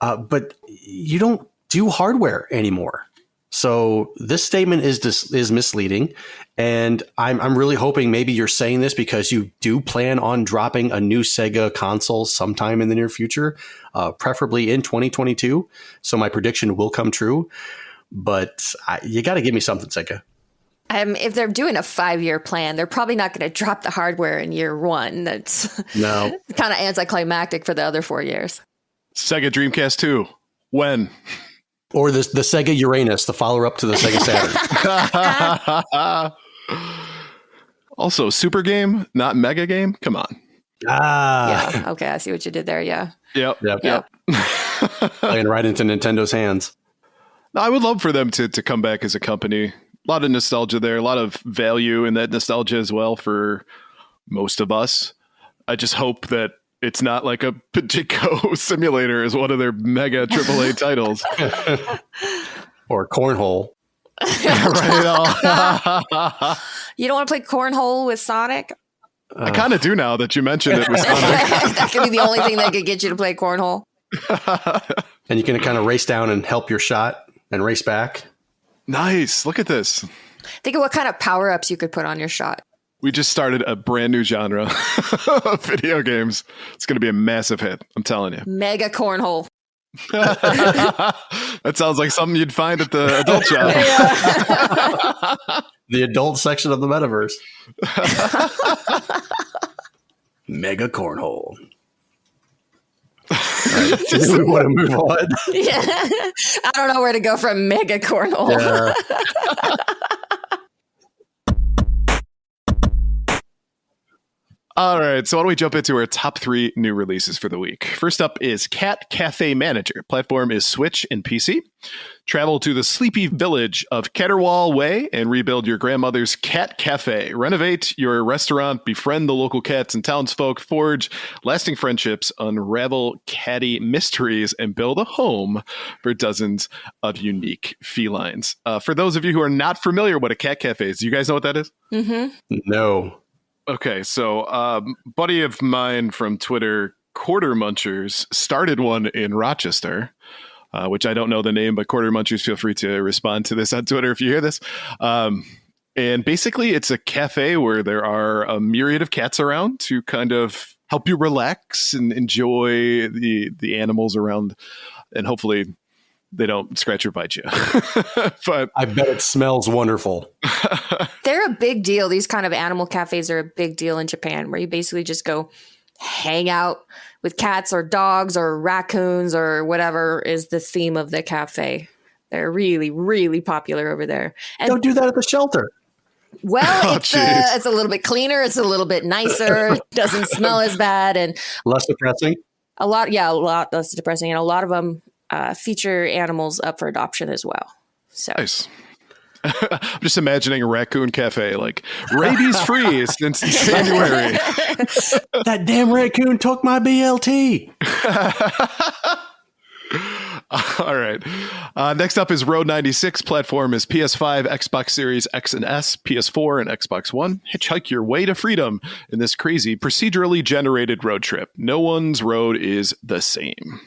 But you don't do hardware anymore. So this statement is misleading. And I'm really hoping maybe you're saying this because you do plan on dropping a new Sega console sometime in the near future, preferably in 2022. So my prediction will come true. But you got to give me something, Sega. If they're doing a 5-year plan, they're probably not going to drop the hardware in year 1. That's kind of anticlimactic for the other 4 years. Sega Dreamcast 2. When? Or the Sega Uranus, the follower-up to the Sega Saturn. Also, Super Game, not Mega Game? Come on. Yeah, okay, I see what you did there, yeah. Yep. Playing right into Nintendo's hands. I would love for them to come back as a company. A lot of nostalgia there, a lot of value in that nostalgia as well for most of us. I just hope that it's not like a Pachinko simulator is one of their mega AAA titles. Or Cornhole. Right. You don't want to play Cornhole with Sonic? I kind of do now that you mentioned it with Sonic. That could be the only thing that could get you to play Cornhole. And you can kind of race down and help your shot and race back. Nice. Look at this. Think of what kind of power-ups you could put on your shot. We just started a brand new genre of video games. It's going to be a massive hit. I'm telling you. Mega Cornhole. That sounds like something you'd find at the adult shop. The adult section of the metaverse. Mega Cornhole. Right. We want to move on. Yeah. I don't know where to go from Mega Cornhole. Yeah. All right, so why don't we jump into our top 3 new releases for the week. First up is Cat Cafe Manager. Platform is Switch and PC. Travel to the sleepy village of Caterwall Way and rebuild your grandmother's cat cafe. Renovate your restaurant, befriend the local cats and townsfolk, forge lasting friendships, unravel catty mysteries, and build a home for dozens of unique felines. For those of you who are not familiar what a cat cafe is, do you guys know what that is? Mm-hmm. No. Okay, so buddy of mine from Twitter, Quarter Munchers, started one in Rochester, which I don't know the name, but Quarter Munchers, feel free to respond to this on Twitter if you hear this. And basically, it's a cafe where there are a myriad of cats around to kind of help you relax and enjoy the animals around, and hopefully they don't scratch or bite you. But I bet it smells wonderful. They're a big deal. These kind of animal cafes are a big deal in Japan, where you basically just go hang out with cats or dogs or raccoons or whatever is the theme of the cafe. They're really, really popular over there. And don't do that at the shelter. Well, it's a little bit cleaner. It's a little bit nicer. It doesn't smell as bad. And less depressing. A lot less depressing. And a lot of them feature animals up for adoption as well. So nice. I'm just imagining a raccoon cafe, like rabies free since January. That damn raccoon took my BLT. All right. Next up is Road 96. Platform is PS5, Xbox Series X and S, PS4, and Xbox One. Hitchhike your way to freedom in this crazy procedurally generated road trip. No one's road is the same.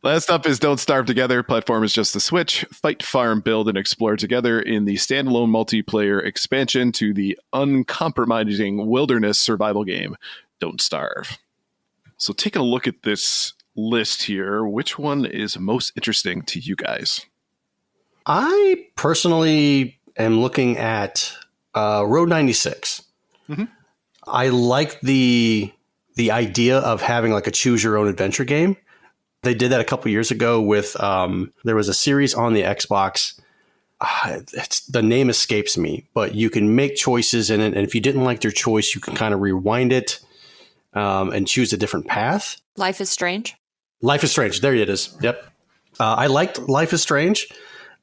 Last up is Don't Starve Together. Platform is just the Switch. Fight, farm, build, and explore together in the standalone multiplayer expansion to the uncompromising wilderness survival game, Don't Starve. So taking a look at this list here, which one is most interesting to you guys? I personally am looking at Road 96. Mm-hmm. I like the idea of having like a choose your own adventure game. They did that a couple years ago with there was a series on the Xbox. The name escapes me, but you can make choices in it. And if you didn't like your choice, you can kind of rewind it and choose a different path. Life is Strange. Life is Strange. There it is. Yep. I liked Life is Strange.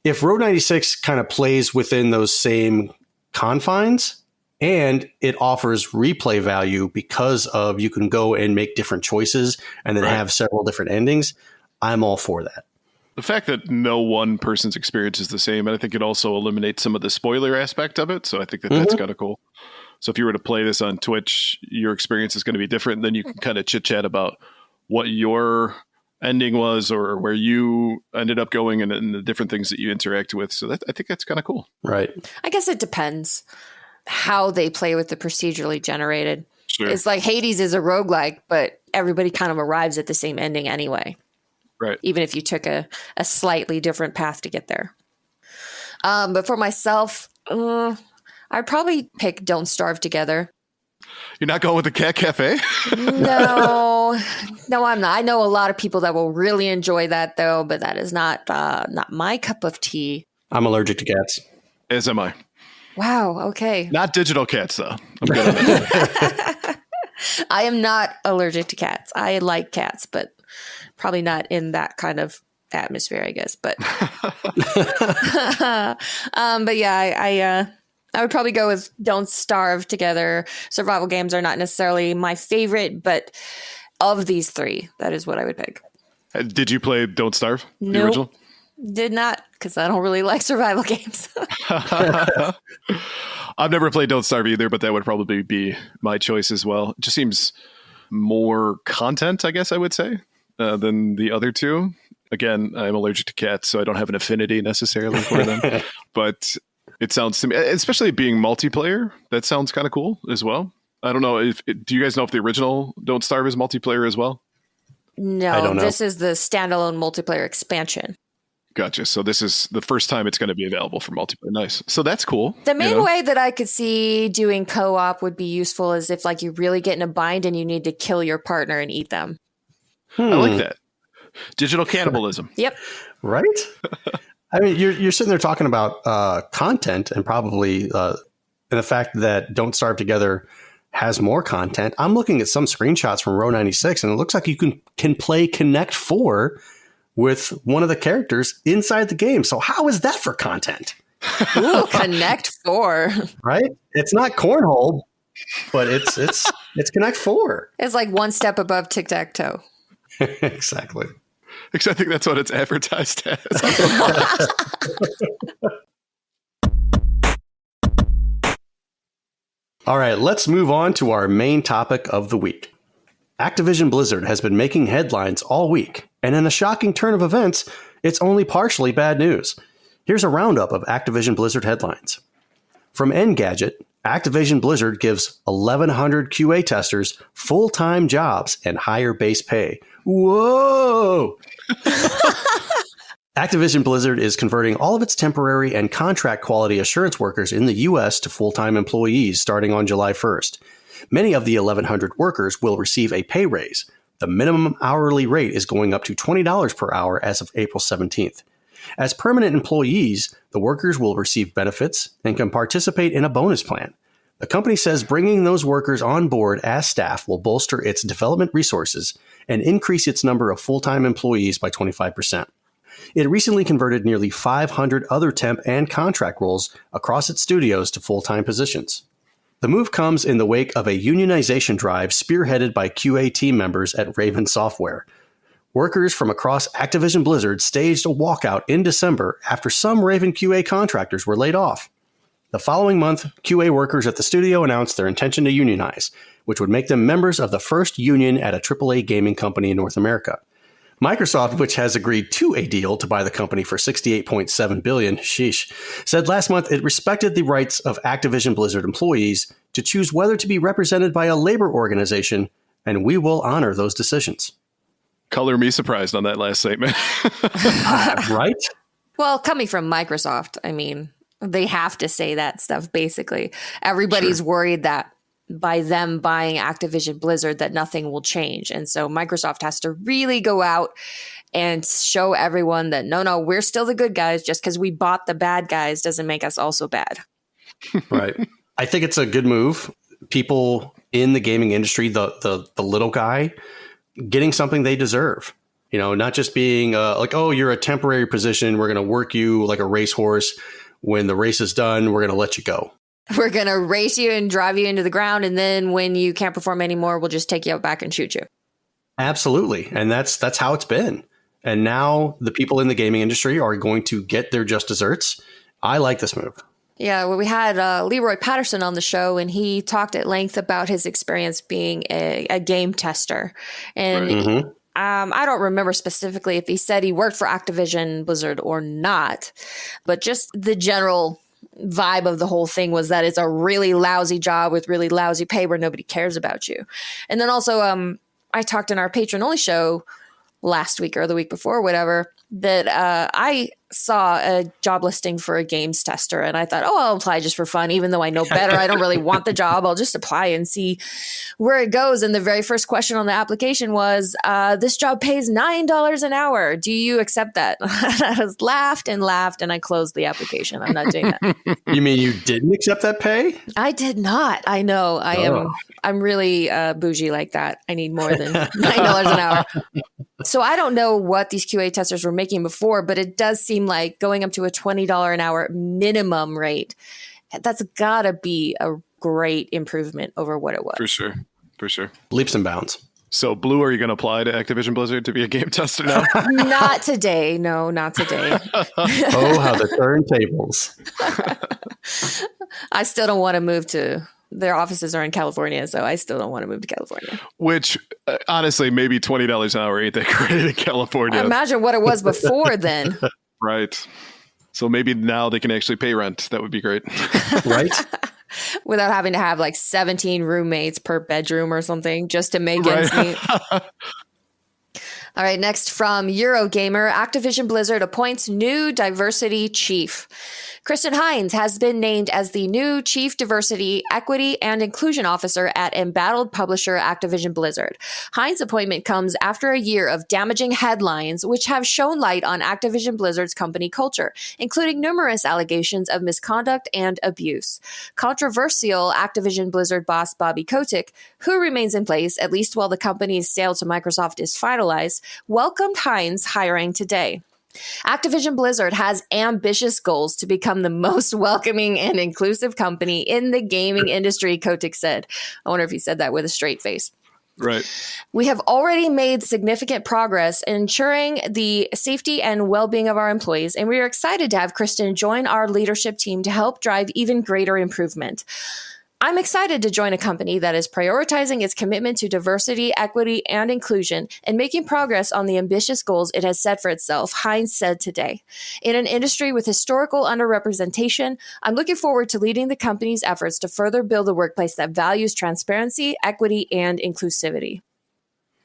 If Road 96 kind of plays within those same confines, and it offers replay value because of you can go and make different choices and then have several different endings, I'm all for that. The fact that no one person's experience is the same, and I think it also eliminates some of the spoiler aspect of it. So I think that that's kind of cool. So if you were to play this on Twitch, your experience is going to be different. Then you can kind of chit chat about what your ending was or where you ended up going and the different things that you interact with. So I think that's kind of cool. Right. I guess it depends how they play with the procedurally generated. Sure. It's like Hades is a roguelike, but everybody kind of arrives at the same ending anyway. Right. Even if you took a slightly different path to get there. But for myself, I'd probably pick Don't Starve Together. You're not going with the Cat Cafe? No, I'm not. I know a lot of people that will really enjoy that, though, but that is not my cup of tea. I'm allergic to cats. As am I. Wow. Okay. Not digital cats, though. I'm good on that. I am not allergic to cats. I like cats, but probably not in that kind of atmosphere, I guess. But, but yeah, I would probably go with Don't Starve Together. Survival games are not necessarily my favorite, but of these three, that is what I would pick. Did you play Don't Starve? Nope. The original? Did not, because I don't really like survival games. I've never played Don't Starve either, but that would probably be my choice as well. It just seems more content, I guess I would say, than the other two. Again, I'm allergic to cats, so I don't have an affinity necessarily for them. But it sounds to me, especially being multiplayer, that sounds kind of cool as well. I don't know. Do you guys know if the original Don't Starve is multiplayer as well? No, I don't know. This is the standalone multiplayer expansion. Gotcha. So this is the first time it's going to be available for multiplayer. Nice. So that's cool. The main way that I could see doing co-op would be useful is if like you really get in a bind and you need to kill your partner and eat them. I like that. Digital cannibalism. Yep. Right? I mean, you're sitting there talking about content and probably and the fact that Don't Starve Together has more content. I'm looking at some screenshots from Row 96, and it looks like you can play Connect 4 with one of the characters inside the game. So how is that for content? Ooh, Connect 4. Right? It's not cornhole, but it's Connect 4. It's like one step above tic-tac-toe. Exactly. Because I think that's what it's advertised as. All right, let's move on to our main topic of the week. Activision Blizzard has been making headlines all week, and in a shocking turn of events, it's only partially bad news. Here's a roundup of Activision Blizzard headlines. From Engadget, Activision Blizzard gives 1,100 QA testers full-time jobs and higher base pay. Whoa! Activision Blizzard is converting all of its temporary and contract quality assurance workers in the U.S. to full-time employees starting on July 1st. Many of the 1,100 workers will receive a pay raise. The minimum hourly rate is going up to $20 per hour as of April 17th. As permanent employees, the workers will receive benefits and can participate in a bonus plan. The company says bringing those workers on board as staff will bolster its development resources and increase its number of full-time employees by 25%. It recently converted nearly 500 other temp and contract roles across its studios to full-time positions. The move comes in the wake of a unionization drive spearheaded by QA team members at Raven Software. Workers from across Activision Blizzard staged a walkout in December after some Raven QA contractors were laid off. The following month, QA workers at the studio announced their intention to unionize, which would make them members of the first union at a AAA gaming company in North America. Microsoft, which has agreed to a deal to buy the company for $68.7 billion, said last month it respected the rights of Activision Blizzard employees to choose whether to be represented by a labor organization, and we will honor those decisions. Color me surprised on that last statement. Right? Well, coming from Microsoft, I mean, they have to say that stuff, basically. Everybody's worried that by them buying Activision Blizzard that nothing will change. And so Microsoft has to really go out and show everyone that, no, we're still the good guys. Just because we bought the bad guys doesn't make us also bad. Right. I think it's a good move. People in the gaming industry, the little guy, getting something they deserve. You know, not just being like, oh, you're a temporary position. We're going to work you like a racehorse. When the race is done, we're going to let you go. We're going to race you and drive you into the ground. And then when you can't perform anymore, we'll just take you out back and shoot you. Absolutely. And that's how it's been. And now the people in the gaming industry are going to get their just desserts. I like this move. Yeah, well, we had Leroy Patterson on the show, and he talked at length about his experience being a game tester. And I don't remember specifically if he said he worked for Activision Blizzard or not, but just the general vibe of the whole thing was that it's a really lousy job with really lousy pay where nobody cares about you. And then also, I talked in our patron-only show last week or the week before, whatever, that I saw a job listing for a games tester, and I thought, I'll apply just for fun, even though I know better. I don't really want the job. I'll just apply and see where it goes. And the very first question on the application was, this job pays $9 an hour. Do you accept that? I just laughed, and I closed the application. I'm not doing that. You mean you didn't accept that pay? I did not. I know. I'm really bougie like that. I need more than $9 an hour. So I don't know what these QA testers were making before, but it does seem like going up to a $20 an hour minimum rate. That's got to be a great improvement over what it was. For sure. Leaps and bounds. So, Blue, are you going to apply to Activision Blizzard to be a game tester now? Not today. No, not today. Oh, how the turntables. I still don't want to move to... Their offices are in California, so I still don't want to move to California. Which, honestly, maybe $20 an hour ain't that great in California. Imagine what it was before then. Right. So maybe now they can actually pay rent. That would be great. Right? Without having to have like 17 roommates per bedroom or something just to make ends meet. All right, next from Eurogamer, Activision Blizzard appoints new diversity chief. Kristen Hines has been named as the new Chief Diversity, Equity, and Inclusion Officer at embattled publisher Activision Blizzard. Hines' appointment comes after a year of damaging headlines which have shown light on Activision Blizzard's company culture, including numerous allegations of misconduct and abuse. Controversial Activision Blizzard boss Bobby Kotick, who remains in place at least while the company's sale to Microsoft is finalized, welcomed Hines' hiring today. Activision Blizzard has ambitious goals to become the most welcoming and inclusive company in the gaming industry, Kotick said. I wonder if he said that with a straight face. Right. We have already made significant progress in ensuring the safety and well-being of our employees, and we are excited to have Kristen join our leadership team to help drive even greater improvement. I'm excited to join a company that is prioritizing its commitment to diversity, equity, and inclusion and making progress on the ambitious goals it has set for itself, Hines said today. In an industry with historical underrepresentation, I'm looking forward to leading the company's efforts to further build a workplace that values transparency, equity, and inclusivity.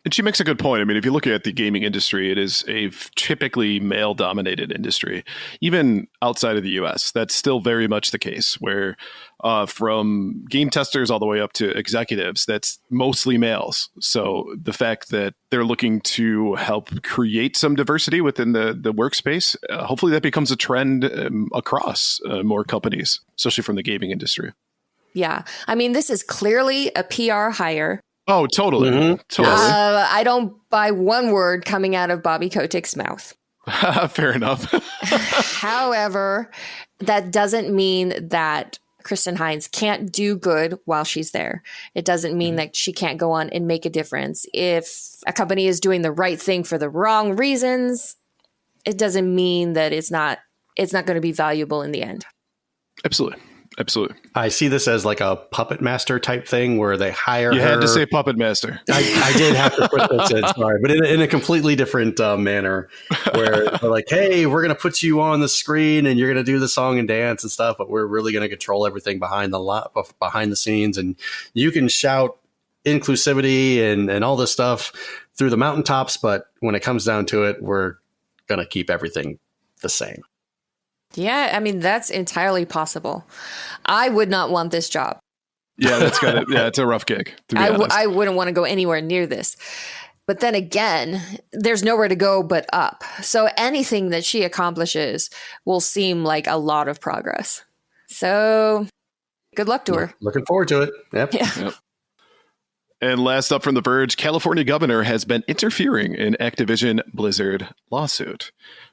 And she makes a good point. I mean, if you look at the gaming industry, it is a typically male-dominated industry. Even outside of the U.S., that's still very much the case, where from game testers all the way up to executives, that's mostly males. So the fact that they're looking to help create some diversity within the workspace, hopefully that becomes a trend across more companies, especially from the gaming industry. Yeah. I mean, this is clearly a PR hire. Oh, totally. Mm-hmm. Totally. I don't buy one word coming out of Bobby Kotick's mouth. Fair enough. However, that doesn't mean that Kristen Hines can't do good while she's there. It doesn't mean that she can't go on and make a difference. If a company is doing the right thing for the wrong reasons, it doesn't mean that it's not going to be valuable in the end. Absolutely. I see this as like a puppet master type thing where they hire her. You had to say puppet master. I did have to put this in, sorry, but in a completely different manner where they're like, hey, we're going to put you on the screen and you're going to do the song and dance and stuff, but we're really going to control everything behind the scenes. And you can shout inclusivity and all this stuff through the mountaintops, but when it comes down to it, we're going to keep everything the same. Yeah, I mean, that's entirely possible. I would not want this job. Yeah, it's a rough gig, to be honest. I wouldn't want to go anywhere near this. But then again, there's nowhere to go but up. So anything that she accomplishes will seem like a lot of progress. So good luck to her. Looking forward to it. Yep. Yeah. Yep. And last up from The Verge, California governor has been interfering in Activision Blizzard lawsuit.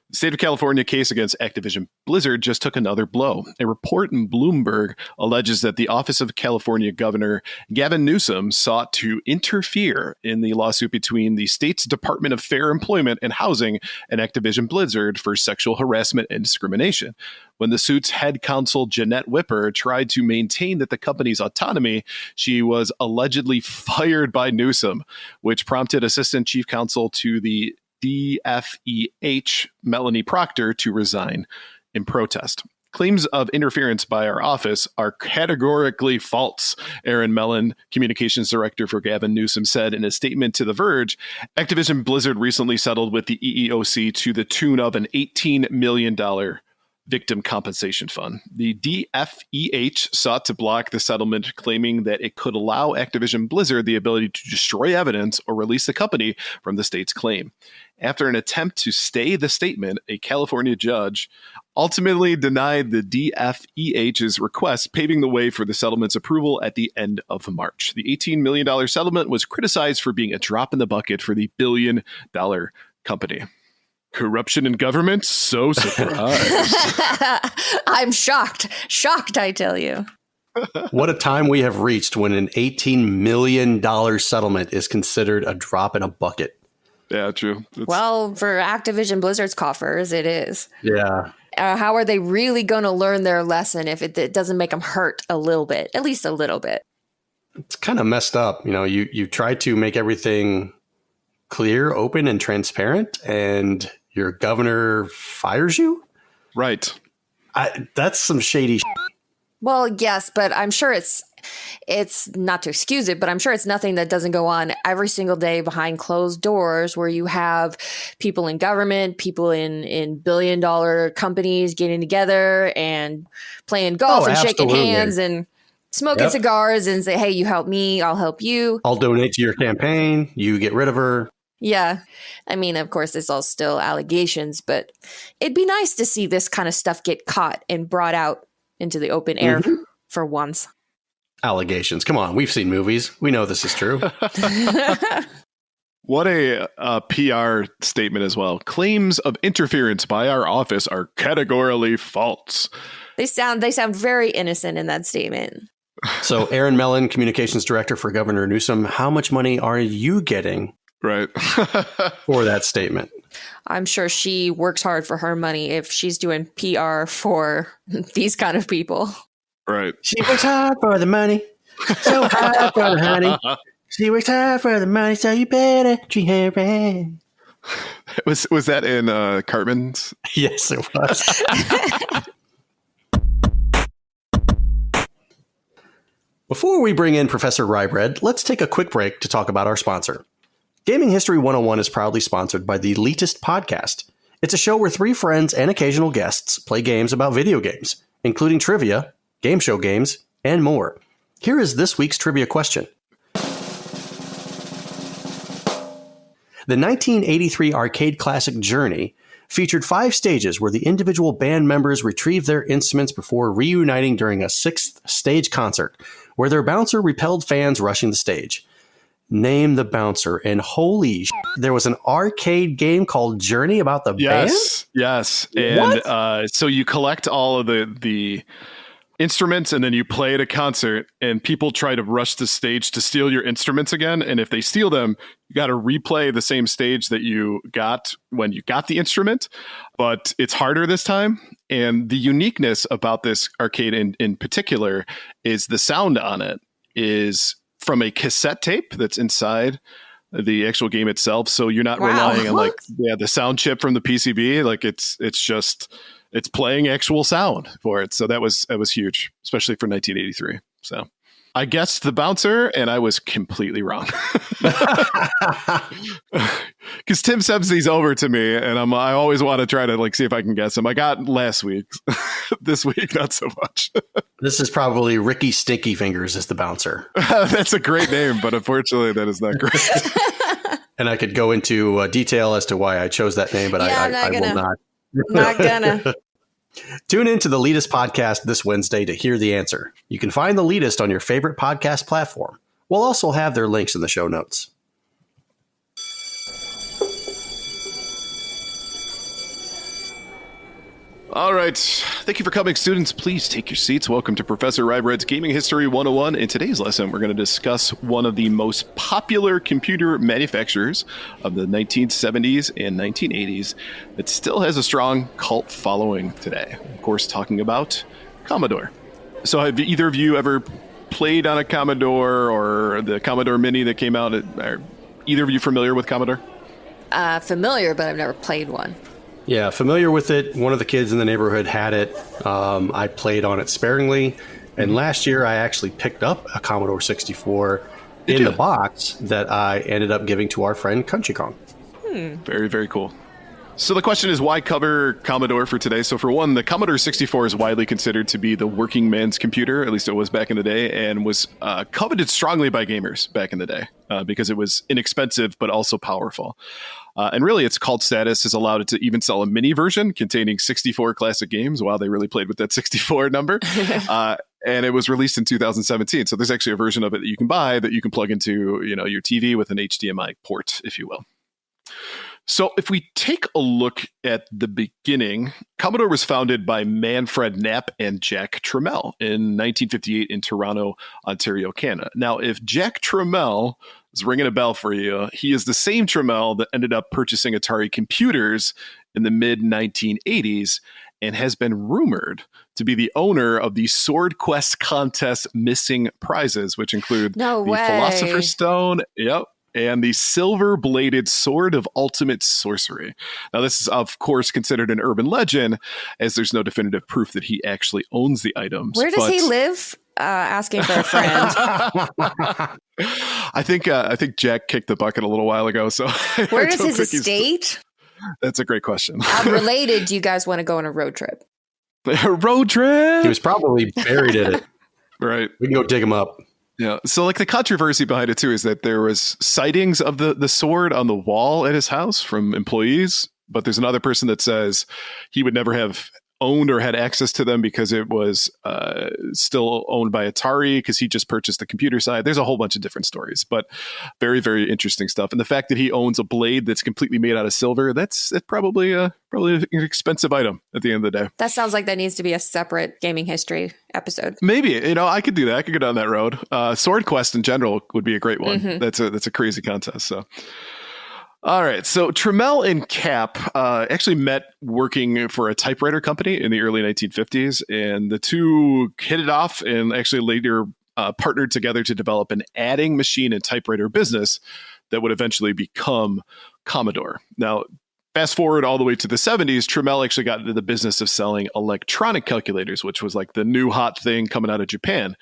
The state of California case against Activision Blizzard just took another blow. A report in Bloomberg alleges that the Office of California Governor Gavin Newsom sought to interfere in the lawsuit between the state's Department of Fair Employment and Housing and Activision Blizzard for sexual harassment and discrimination. When the suit's head counsel, Jeanette Whipper, tried to maintain that the company's autonomy, she was allegedly fired by Newsom, which prompted Assistant Chief Counsel to the DFEH, Melanie Proctor, to resign in protest. Claims of interference by our office are categorically false, Aaron Mellon, communications director for Gavin Newsom, said in a statement to The Verge. Activision Blizzard recently settled with the EEOC to the tune of an $18 million victim compensation fund. The DFEH sought to block the settlement, claiming that it could allow Activision Blizzard the ability to destroy evidence or release the company from the state's claim. After an attempt to stay the statement, a California judge ultimately denied the DFEH's request, paving the way for the settlement's approval at the end of March. The $18 million settlement was criticized for being a drop in the bucket for the billion-dollar company. Corruption in government? So surprised. I'm shocked. Shocked, I tell you. What a time we have reached when an $18 million settlement is considered a drop in a bucket. Yeah, true. Well, for Activision Blizzard's coffers, it is. Yeah. How are they really going to learn their lesson if it doesn't make them hurt a little bit, at least a little bit? It's kind of messed up. You know, you try to make everything clear, open, and transparent, and your governor fires you? Right. That's some shady shit. Well, yes, but I'm sure it's not to excuse it, but I'm sure it's nothing that doesn't go on every single day behind closed doors, where you have people in government, people in billion-dollar companies getting together and playing golf and shaking hands and smoking cigars and say, hey, you help me, I'll help you. I'll donate to your campaign. You get rid of her. Yeah. I mean, of course, it's all still allegations, but it'd be nice to see this kind of stuff get caught and brought out into the open air for once. Allegations. Come on. We've seen movies. We know this is true. What a PR statement as well. Claims of interference by our office are categorically false. They sound very innocent in that statement. So Aaron Mellon, communications director for Governor Newsom, how much money are you getting right for that statement? I'm sure she works hard for her money if she's doing PR for these kind of people. Right. She works hard for the money. So hard for the honey. She works hard for the money, so you better treat her right. Was that in Cartman's? Yes, it was. Before we bring in Professor Rybread, let's take a quick break to talk about our sponsor. Gaming History 101 is proudly sponsored by the Elitist Podcast. It's a show where three friends and occasional guests play games about video games, including trivia, game show games, and more. Here is this week's trivia question. The 1983 arcade classic Journey featured 5 stages where the individual band members retrieved their instruments before reuniting during a 6th stage concert, where their bouncer repelled fans rushing the stage. Name the bouncer. And holy there was an arcade game called Journey about the band? Yes. And so you collect all of the instruments, and then you play at a concert and people try to rush the stage to steal your instruments again. And if they steal them, you got to replay the same stage that you got when you got the instrument, but it's harder this time. And the uniqueness about this arcade in particular is the sound on it is from a cassette tape that's inside the actual game itself. So you're not relying on the sound chip from the PCB. Like it's playing actual sound for it. So that was huge, especially for 1983. So I guessed the bouncer and I was completely wrong. Because Tim sends these over to me and I always want to try to see if I can guess them. I got last week. This week, not so much. This is probably Ricky Stinky Fingers is the bouncer. That's a great name, but unfortunately that is not great. And I could go into detail as to why I chose that name, but I will not. Not gonna. Tune in to the Elitist podcast this Wednesday to hear the answer. You can find the Elitist on your favorite podcast platform. We'll also have their links in the show notes. All right. Thank you for coming, students. Please take your seats. Welcome to Professor Rybread's Gaming History 101. In today's lesson, we're going to discuss one of the most popular computer manufacturers of the 1970s and 1980s that still has a strong cult following today. Of course, talking about Commodore. So have either of you ever played on a Commodore or the Commodore Mini that came out? Are either of you familiar with Commodore? Familiar, but I've never played one. Yeah, familiar with it. One of the kids in the neighborhood had it. I played on it sparingly. And last year, I actually picked up a Commodore 64 in the box that I ended up giving to our friend Country Kong. Very, very cool. So the question is, why cover Commodore for today? So for one, the Commodore 64 is widely considered to be the working man's computer, at least it was back in the day, and was coveted strongly by gamers back in the day because it was inexpensive but also powerful. And really, its cult status has allowed it to even sell a mini version containing 64 classic games. Wow, they really played with that 64 number. And it was released in 2017. So there's actually a version of it that you can buy that you can plug into, your TV with an HDMI port, if you will. So if we take a look at the beginning, Commodore was founded by Manfred Knapp and Jack Tramiel in 1958 in Toronto, Ontario, Canada. Now, if Jack Tramiel is ringing a bell for you, he is the same Tramiel that ended up purchasing Atari computers in the mid-1980s and has been rumored to be the owner of the Sword Quest contest missing prizes, which include the Philosopher's Stone. Yep. And the silver-bladed Sword of Ultimate Sorcery. Now, this is, of course, considered an urban legend, as there's no definitive proof that he actually owns the items. Where does he live? Asking for a friend. I think Jack kicked the bucket a little while ago. So where is his estate? That's a great question. Related, do you guys want to go on a road trip? A road trip? He was probably buried in it. Right. We can go dig him up. Yeah. So the controversy behind it too is that there was sightings of the sword on the wall at his house from employees, but there's another person that says he would never have owned or had access to them because it was still owned by Atari because he just purchased the computer side. There's a whole bunch of different stories, but very, very interesting stuff. And the fact that he owns a blade that's completely made out of silver, that's probably an expensive item at the end of the day. That sounds like that needs to be a separate gaming history episode. Maybe, I could do that. I could go down that road. Sword Quest in general would be a great one. Mm-hmm. That's a crazy contest. So. All right. So Tramiel and Knapp actually met working for a typewriter company in the early 1950s, and the two hit it off and actually later partnered together to develop an adding machine and typewriter business that would eventually become Commodore. Now, fast forward all the way to the 70s, Tramiel actually got into the business of selling electronic calculators, which was like the new hot thing coming out of Japan.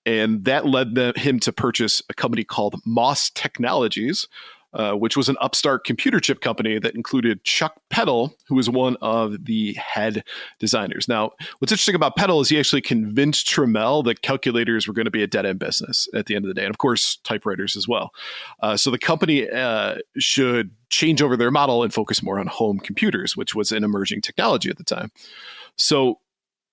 And that led him to purchase a company called Moss Technologies, which was an upstart computer chip company that included Chuck Peddle, who was one of the head designers. Now, what's interesting about Peddle is he actually convinced Tramiel that calculators were going to be a dead-end business at the end of the day, and of course, typewriters as well. So the company should change over their model and focus more on home computers, which was an emerging technology at the time. So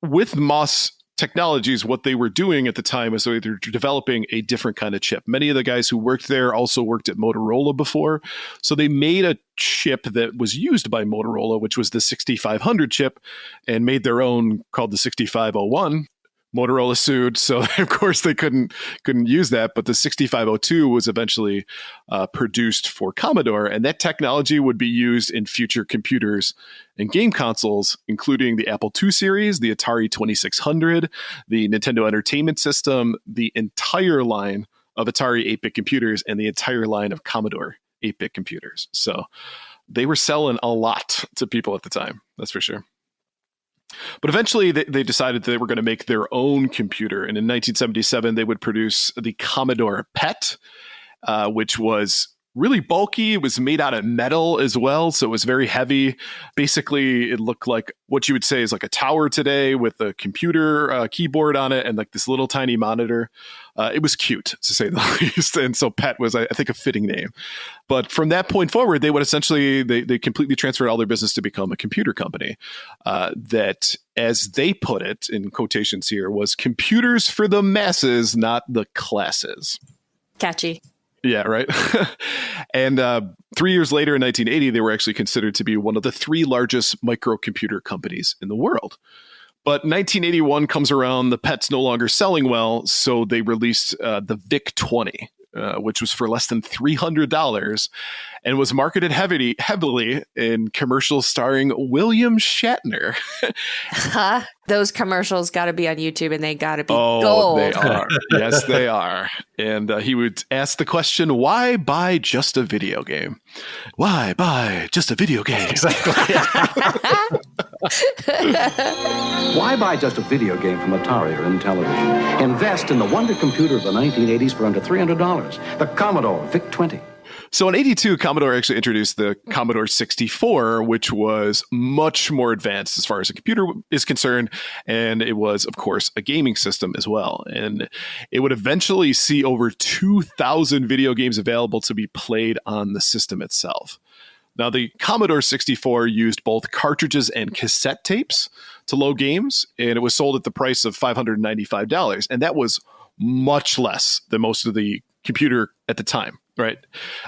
with Moss technologies, what they were doing at the time is they were developing a different kind of chip. Many of the guys who worked there also worked at Motorola before. So they made a chip that was used by Motorola, which was the 6500 chip, and made their own called the 6501. Motorola sued, so of course they couldn't use that. But the 6502 was eventually produced for Commodore, and that technology would be used in future computers and game consoles, including the Apple II series, the Atari 2600, the Nintendo Entertainment System, the entire line of Atari 8-bit computers, and the entire line of Commodore 8-bit computers. So they were selling a lot to people at the time, that's for sure. But eventually they decided they were going to make their own computer. And in 1977, they would produce the Commodore PET, which was really bulky. It was made out of metal as well, so it was very heavy. Basically, it looked like what you would say is like a tower today with a computer keyboard on it and like this little tiny monitor. It was cute, to say the least. And so PET was, I think, a fitting name. But from that point forward, they would essentially, they completely transferred all their business to become a computer company that, as they put it, in quotations here, was computers for the masses, not the classes. Catchy. Yeah, right. And 3 years later, in 1980, they were actually considered to be one of the 3 largest microcomputer companies in the world. But 1981 comes around, the PET's no longer selling well, so they released the VIC-20, which was for less than $300 and was marketed heavily in commercials starring William Shatner. Those commercials got to be on YouTube, and they got to be gold. They are. Yes, they are. And he would ask the question, why buy just a video game? Why buy just a video game? Exactly. Why buy just a video game from Atari or Intellivision? Invest in the wonder computer of the 1980s for under $300, the Commodore VIC-20. So in 82, Commodore actually introduced the Commodore 64, which was much more advanced as far as a computer is concerned. And it was, of course, a gaming system as well. And it would eventually see over 2,000 video games available to be played on the system itself. Now, the Commodore 64 used both cartridges and cassette tapes to load games, and it was sold at the price of $595. And that was much less than most of the computer at the time, right?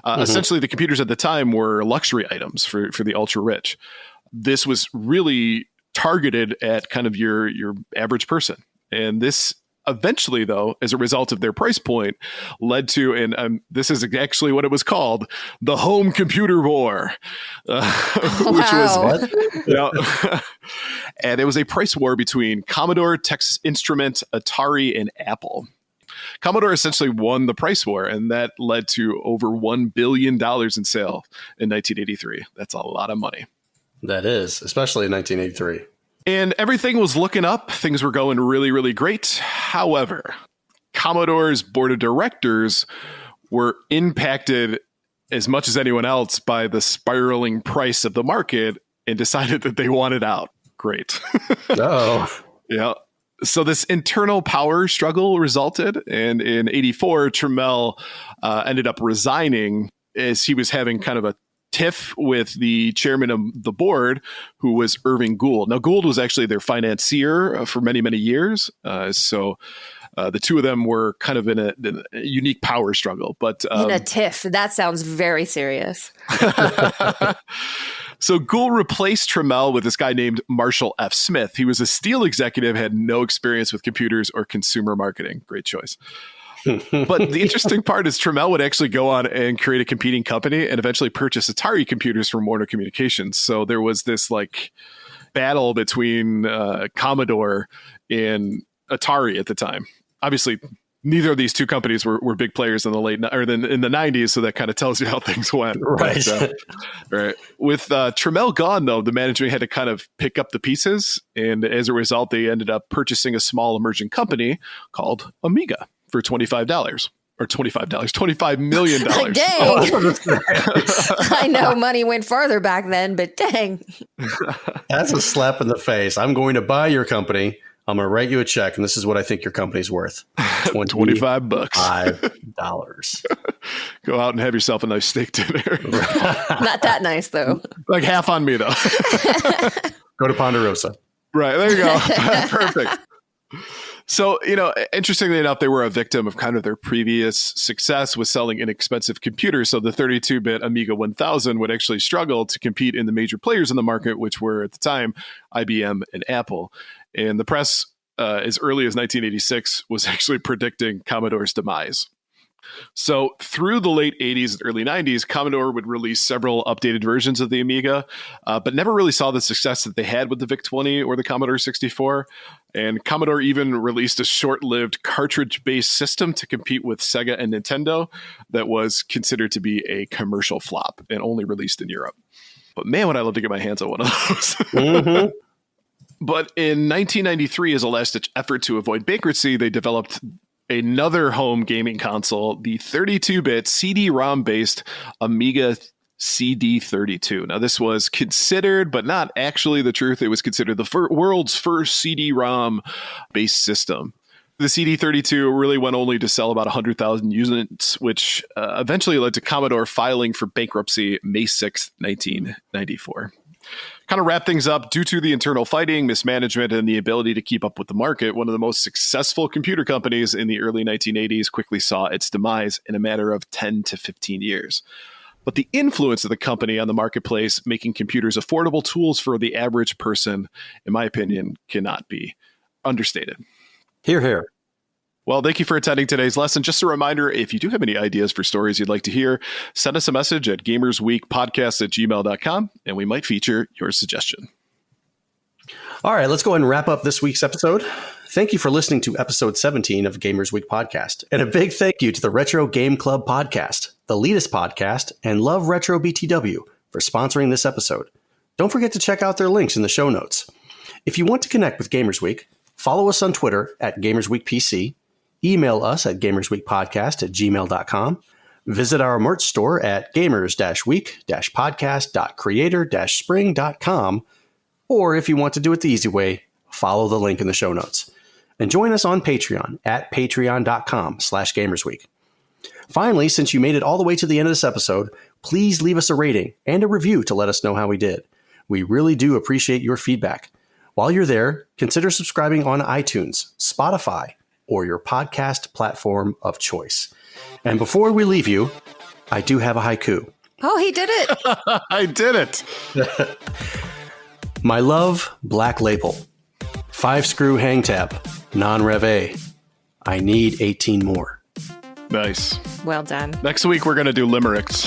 Essentially, the computers at the time were luxury items for the ultra-rich. This was really targeted at kind of your average person. And this eventually, though, as a result of their price point, led to, and this is actually what it was called, the home computer war, which was, and it was a price war between Commodore, Texas Instruments, Atari, and Apple. Commodore essentially won the price war, and that led to over $1 billion in sale in 1983. That's a lot of money. That is, especially in 1983. And everything was looking up. Things were going really, really great. However, Commodore's board of directors were impacted as much as anyone else by the spiraling price of the market and decided that they wanted out. Great. Oh. Yeah. So this internal power struggle resulted. And in 84, Trammell ended up resigning as he was having kind of a tiff with the chairman of the board, who was Irving Gould. Now, Gould was actually their financier for many, many years. So the two of them were kind of in a unique power struggle. But in a tiff, that sounds very serious. So Gould replaced Trammell with this guy named Marshall F. Smith. He was a steel executive, had no experience with computers or consumer marketing. Great choice. But the interesting part is Trammell would actually go on and create a competing company and eventually purchase Atari computers from Warner Communications. So there was this like battle between Commodore and Atari at the time. Obviously, neither of these two companies were big players in the in the 90s, so that kind of tells you how things went. Right. But, right. With Trammell gone, though, the management had to kind of pick up the pieces, and as a result, they ended up purchasing a small emerging company called Amiga for $25. Or $25 million. Dang. I know money went farther back then, but dang. That's a slap in the face. I'm going to buy your company. I'm going to write you a check, and this is what I think your company's worth. $25. $5. Go out and have yourself a nice steak dinner. Not that nice, though. Like half on me, though. Go to Ponderosa. Right. There you go. Perfect. So, interestingly enough, they were a victim of kind of their previous success with selling inexpensive computers. So the 32-bit Amiga 1000 would actually struggle to compete in the major players in the market, which were at the time IBM and Apple. And the press, as early as 1986, was actually predicting Commodore's demise. So through the late 80s and early 90s, Commodore would release several updated versions of the Amiga, but never really saw the success that they had with the VIC-20 or the Commodore 64. And Commodore even released a short-lived cartridge-based system to compete with Sega and Nintendo that was considered to be a commercial flop and only released in Europe. But man, would I love to get my hands on one of those. Mm-hmm. But in 1993, as a last-ditch effort to avoid bankruptcy, they developed another home gaming console, the 32-bit CD-ROM-based Amiga CD32. Now, this was considered, but not actually the truth, it was considered the world's first CD-ROM-based system. The CD32 really went only to sell about 100,000 units, which eventually led to Commodore filing for bankruptcy May 6th, 1994. Kind of wrap things up, due to the internal fighting, mismanagement, and the ability to keep up with the market, one of the most successful computer companies in the early 1980s quickly saw its demise in a matter of 10 to 15 years. But the influence of the company on the marketplace, making computers affordable tools for the average person, in my opinion, cannot be understated. Hear, hear. Well, thank you for attending today's lesson. Just a reminder, if you do have any ideas for stories you'd like to hear, send us a message at gamersweekpodcast@gmail.com, and we might feature your suggestion. All right, let's go ahead and wrap up this week's episode. Thank you for listening to episode 17 of Gamers Week Podcast. And a big thank you to the Retro Game Club Podcast, the Elitist Podcast, and Love Retro BTW for sponsoring this episode. Don't forget to check out their links in the show notes. If you want to connect with Gamers Week, follow us on Twitter at GamersWeekPC. Email us at gamersweekpodcast@gmail.com. Visit our merch store at gamers-week-podcast.creator-spring.com. Or if you want to do it the easy way, follow the link in the show notes. And join us on Patreon at patreon.com/gamersweek. Finally, since you made it all the way to the end of this episode, please leave us a rating and a review to let us know how we did. We really do appreciate your feedback. While you're there, consider subscribing on iTunes, Spotify, or your podcast platform of choice. And before we leave you, I do have a haiku. Oh, he did it. I did it. My love, Black Label. 5-screw hang tab, non-rev A. I need 18 more. Nice. Well done. Next week, we're going to do limericks.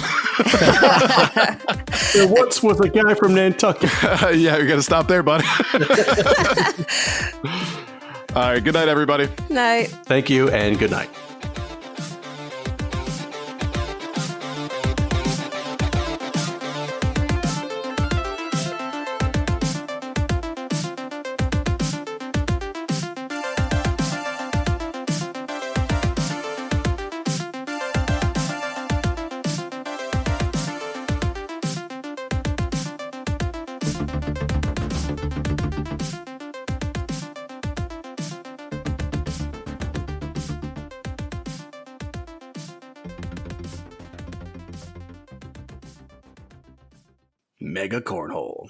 There once was a guy from Nantucket. Yeah, you're going to stop there, buddy. All right. Good night, everybody. Night. Thank you, and good night. Mega Cornhole.